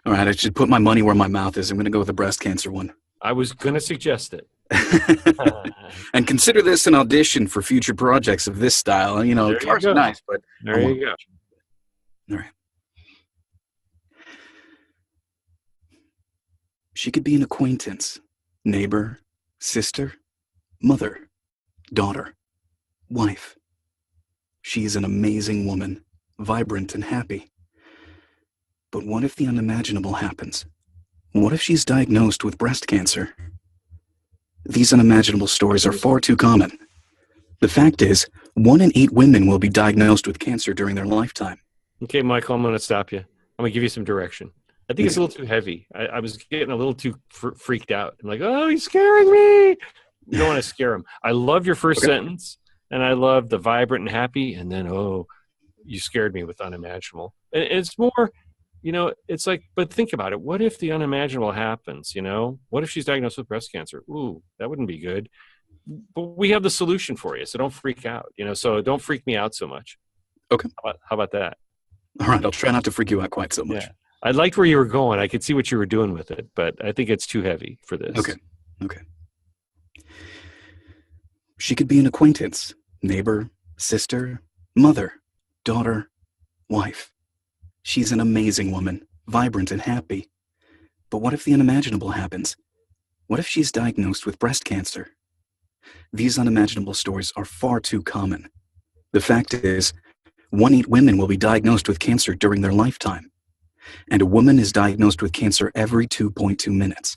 All right. I should put my money where my mouth is. I'm going to go with the breast cancer one. I was going to suggest it. And consider this an audition for future projects of this style. Cars are nice, but there you go. All right. She could be an acquaintance, neighbor, sister, mother, daughter, wife. She is an amazing woman, vibrant and happy. But what if the unimaginable happens? What if she's diagnosed with breast cancer? These unimaginable stories are far too common. The fact is, 1 in 8 women will be diagnosed with cancer during their lifetime. Okay, Michael, I'm going to stop you. I'm going to give you some direction. I think it's a little too heavy. I was getting a little too freaked out. I'm like, oh, he's scaring me. You don't want to scare him. I love your first sentence, and I love the vibrant and happy, and then, oh, you scared me with unimaginable. And it's more, it's like, but think about it. What if the unimaginable happens, What if she's diagnosed with breast cancer? Ooh, that wouldn't be good. But we have the solution for you, so don't freak out, so don't freak me out so much. Okay. How about that? All right, I'll try not to freak you out quite so much. Yeah. I liked where you were going. I could see what you were doing with it, but I think it's too heavy for this. Okay. She could be an acquaintance, neighbor, sister, mother, daughter, wife. She's an amazing woman, vibrant and happy. But what if the unimaginable happens? What if she's diagnosed with breast cancer? These unimaginable stories are far too common. The fact is, 1 in 8 women will be diagnosed with cancer during their lifetime. And a woman is diagnosed with cancer every 2.2 minutes.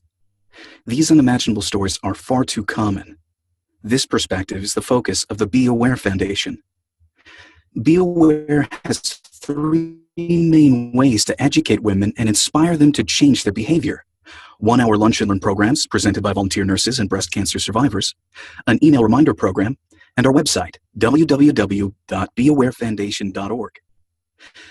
These unimaginable stories are far too common. This perspective is the focus of the Be Aware Foundation. Be Aware has 3 main ways to educate women and inspire them to change their behavior. 1-hour lunch and learn programs presented by volunteer nurses and breast cancer survivors, an email reminder program, and our website, www.beawarefoundation.org.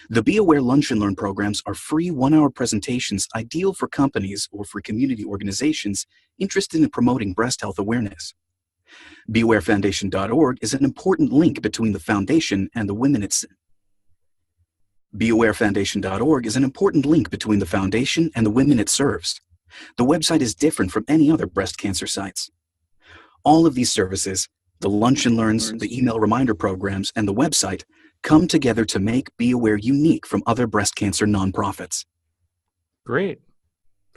The Be Aware Lunch and Learn programs are free 1-hour presentations ideal for companies or for community organizations interested in promoting breast health awareness. BeAwareFoundation.org is an important link between the foundation and the women it's BeAwareFoundation.org is an important link between the foundation and the women it serves. The website is different from any other breast cancer sites. All of these services, the lunch and learns, the email reminder programs, and the website, come together to make Be Aware unique from other breast cancer nonprofits. Great.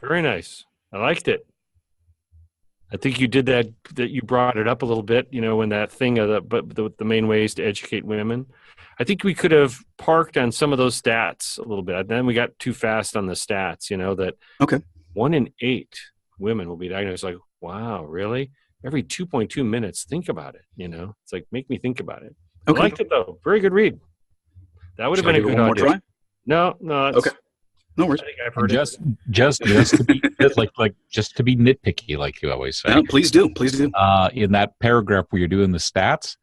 Very nice. I liked it. I think you did that you brought it up a little bit, in that thing of the main ways to educate women. I think we could have parked on some of those stats a little bit. Then we got too fast on the stats, that 1 in 8 women will be diagnosed. Like, wow, really? Every 2.2 minutes, think about it, It's like, make me think about it. Okay. I liked it, though. Very good read. That would have been a good audition. No, No worries. I think I've heard it. Just to be just to be nitpicky, like you always say. Yeah, please do. Please do. In that paragraph where you're doing the stats,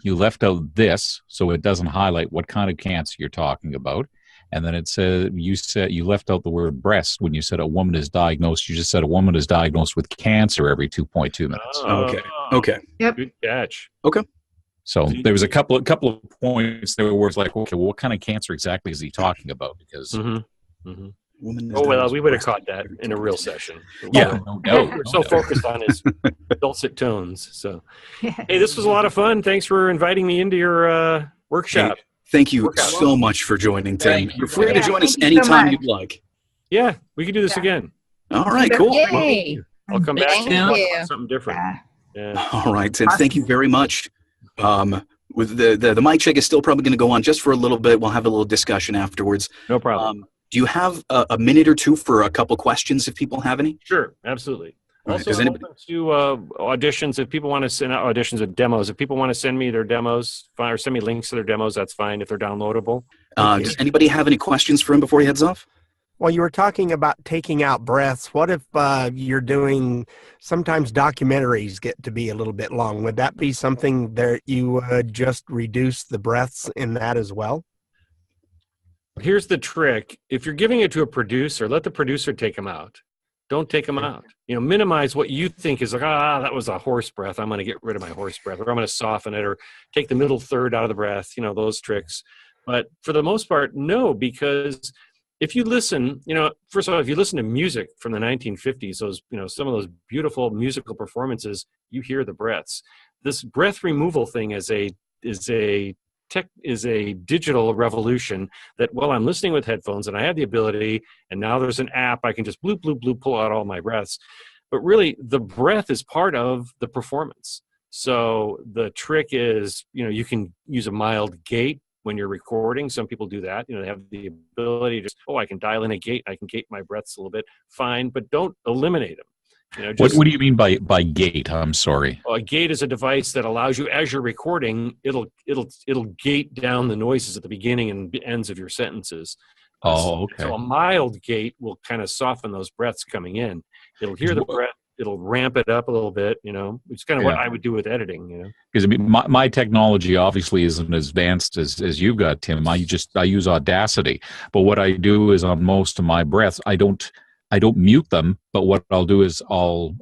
you left out this, so it doesn't highlight what kind of cancer you're talking about. And then it said you left out the word breast when you said a woman is diagnosed. You just said a woman is diagnosed with cancer every 2.2 minutes. Okay. Yep. Good catch. Okay. So there was a couple of points there where it's like, okay, well, what kind of cancer exactly is he talking about? Because Woman is oh well, diagnosed we with would have breast caught that cancer. in a real session. Yeah. no doubt. We're so focused on his dulcet tones. So, hey, this was a lot of fun. Thanks for inviting me into your workshop. Hey, thank you Workout. so much for joining, Tim. Thank you. You're free to Yeah, join us thank you so anytime much. you'd like. Yeah, we can do this again. All right, cool. Yay. I'll come back Thank and talk you. about something different. Yeah. All right, Tim. Thank you very much. With the mic check is still probably going to go on just for a little bit. We'll have a little discussion afterwards. No problem. Do you have a minute or two for a couple questions if people have any? Sure, absolutely. All right, Also, does I'm anybody- open to auditions. If people want to send out auditions of demos, if people want to send me their demos, fine, or send me links to their demos, that's fine if they're downloadable. Does anybody have any questions for him before he heads off? Well, you were talking about taking out breaths. What if you're doing, sometimes documentaries get to be a little bit long. Would that be something that you would just reduce the breaths in that as well? Here's the trick. If you're giving it to a producer, let the producer take them out. Don't take them out. You know, minimize what you think is like, that was a horse breath. I'm going to get rid of my horse breath, or I'm going to soften it, or take the middle third out of the breath, you know, those tricks. But for the most part, no, because if you listen, you know, first of all, if you listen to music from the 1950s, those, you know, some of those beautiful musical performances, you hear the breaths. This breath removal thing is a digital revolution that, well, I'm listening with headphones and I have the ability, and now there's an app, I can just bloop, bloop, bloop, pull out all my breaths. But really, the breath is part of the performance. So the trick is, you know, you can use a mild gate when you're recording. Some people do that. You know, they have the ability to just, I can dial in a gate, I can gate my breaths a little bit. Fine, but don't eliminate them. You know, just, What do you mean by gate? I'm sorry. a gate is a device that allows you, as you're recording, it'll gate down the noises at the beginning and ends of your sentences. Oh, okay. So a mild gate will kind of soften those breaths coming in. It'll hear the breath. It'll ramp it up a little bit. You know, it's kind of what I would do with editing. You know, because I mean, my technology obviously isn't as advanced as you've got, Tim. I use Audacity, but what I do is on most of my breaths, I don't mute them, but what I'll do is I'll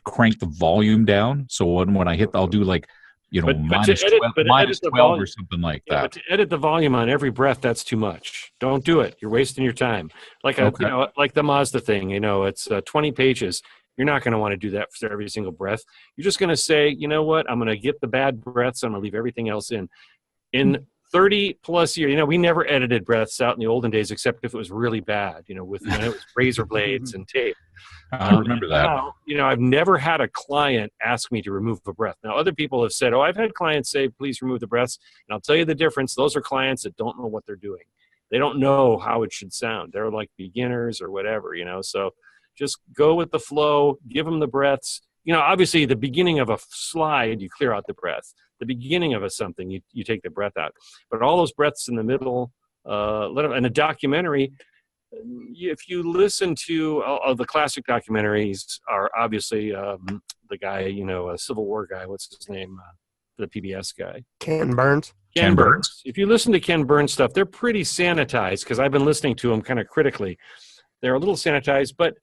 crank the volume down. So when I hit, I'll do like, you know, minus 12 or something like that. But to edit the volume on every breath, that's too much. Don't do it. You're wasting your time. Like you know, like the Mazda thing. You know, it's 20 pages. You're not going to want to do that for every single breath. You're just going to say, you know what? I'm going to get the bad breaths. I'm going to leave everything else in. In 30 plus years, you know, we never edited breaths out in the olden days, except if it was really bad, you know, when it was razor blades and tape. I remember that. Now, you know, I've never had a client ask me to remove a breath. Now, other people have said, I've had clients say, please remove the breaths. And I'll tell you the difference. Those are clients that don't know what they're doing. They don't know how it should sound. They're like beginners or whatever, you know, so just go with the flow, give them the breaths. You know, obviously the beginning of a slide, you clear out the breath. The beginning of something, you take the breath out. But all those breaths in the middle, in a documentary, if you listen to the classic documentaries are obviously the guy, you know, a Civil War guy, what's his name? The PBS guy. Ken Burns. Ken Burns. If you listen to Ken Burns stuff, they're pretty sanitized because I've been listening to them kind of critically. They're a little sanitized, but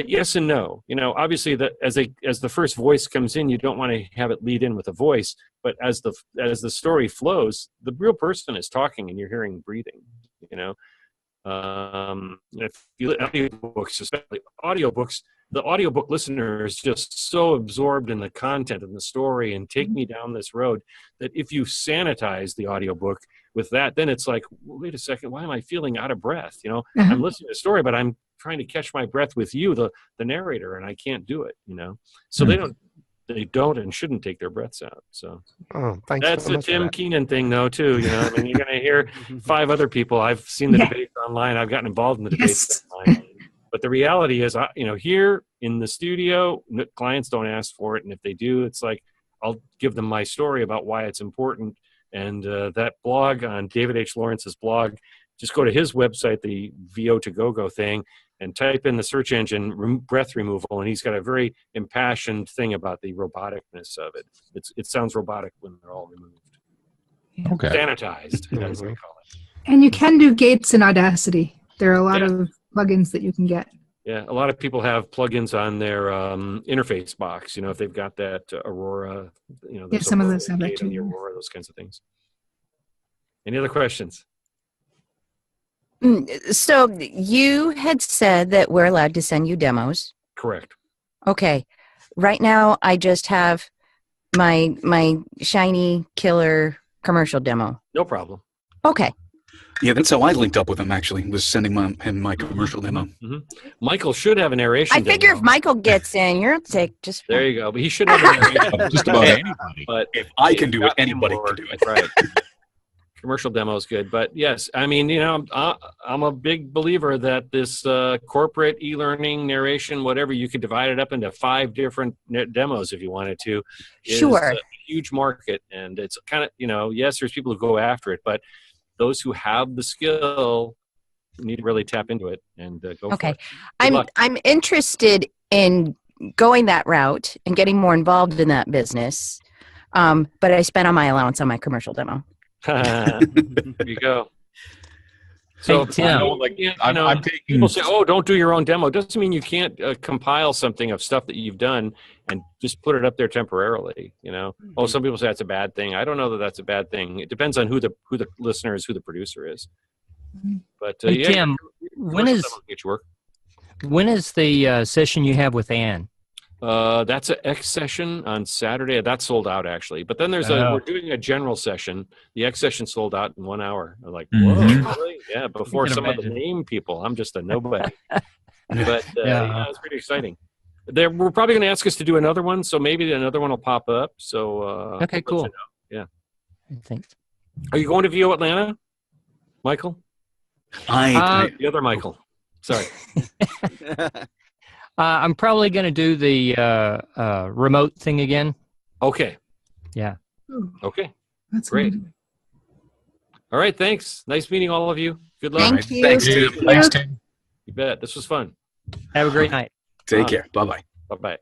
yes and no. You know, obviously, as the first voice comes in, you don't want to have it lead in with a voice. But as the story flows, the real person is talking, and you're hearing breathing. You know, if you audiobooks, especially audiobooks, the audiobook listener is just so absorbed in the content and the story, and take me down this road that if you sanitize the audiobook with that, then it's like, well, wait a second, why am I feeling out of breath? You know, I'm listening to the story, but I'm trying to catch my breath with you, the narrator, and I can't do it, you know. So they don't and shouldn't take their breaths out. So that's a Tim Keenan thing, though, too. You know, I mean, you're going to hear 5 other people. I've seen the debates online. I've gotten involved in the debates online. But the reality is, you know, here in the studio, clients don't ask for it, and if they do, it's like I'll give them my story about why it's important. And that blog on David H. Lawrence's blog just go to his website, the VO2GoGo thing, and type in the search engine breath removal, and he's got a very impassioned thing about the roboticness of it. It sounds robotic when they're all removed. Okay. Sanitized, as they call it. And you can do gates in Audacity. There are a lot of plugins that you can get. Yeah, a lot of people have plugins on their interface box. If they've got that Aurora, there's some of Aurora those have that gate on the too. Aurora, those kinds of things. Any other questions? So you had said that we're allowed to send you demos. Correct. Okay. Right now, I just have my shiny killer commercial demo. No problem. Okay. Yeah, that's how I linked up with him, actually, was sending him my commercial demo. Mm-hmm. Michael should have a narration I figure demo. if Michael gets in, you're take just There you go. But he should have a narration. Just about anybody. But If I can do it, anybody can do it. Right. Commercial demo is good. But yes, I mean, I'm a big believer that this corporate e-learning narration, whatever, you could divide it up into 5 different demos if you wanted to. Is Sure. a huge market. And it's kind of, yes, there's people who go after it, but those who have the skill need to really tap into it and go for Okay. it. Good luck. I'm interested in going that route and getting more involved in that business. But I spent all my allowance on my commercial demo. There you go. So, Hey, Tim. I'm taking. people say, "Oh, don't do your own demo." Doesn't mean you can't compile something of stuff that you've done and just put it up there temporarily. Oh, some people say that's a bad thing. I don't know that that's a bad thing. It depends on who the listener is, who the producer is. But Hey, yeah, Tim, when is the session you have with Ann? That's an X session on Saturday. That's sold out actually. But then we're doing a general session. The X session sold out in 1 hour. I'm like, whoa, really? Yeah. Before some of the name people, I'm just a nobody. But it's pretty exciting. We're probably going to ask us to do another one, so maybe another one will pop up. So Okay, cool. Yeah. Thanks. Are you going to VO Atlanta, Michael? The other Michael. Sorry. I'm probably going to do the remote thing again. Okay. Yeah. Okay. That's Great. good. All right. Thanks. Nice meeting all of you. Good luck. Thank you. Thanks, Tim. Thanks, Tim. You bet. This was fun. Have a great night. Take care. Bye-bye. Bye-bye.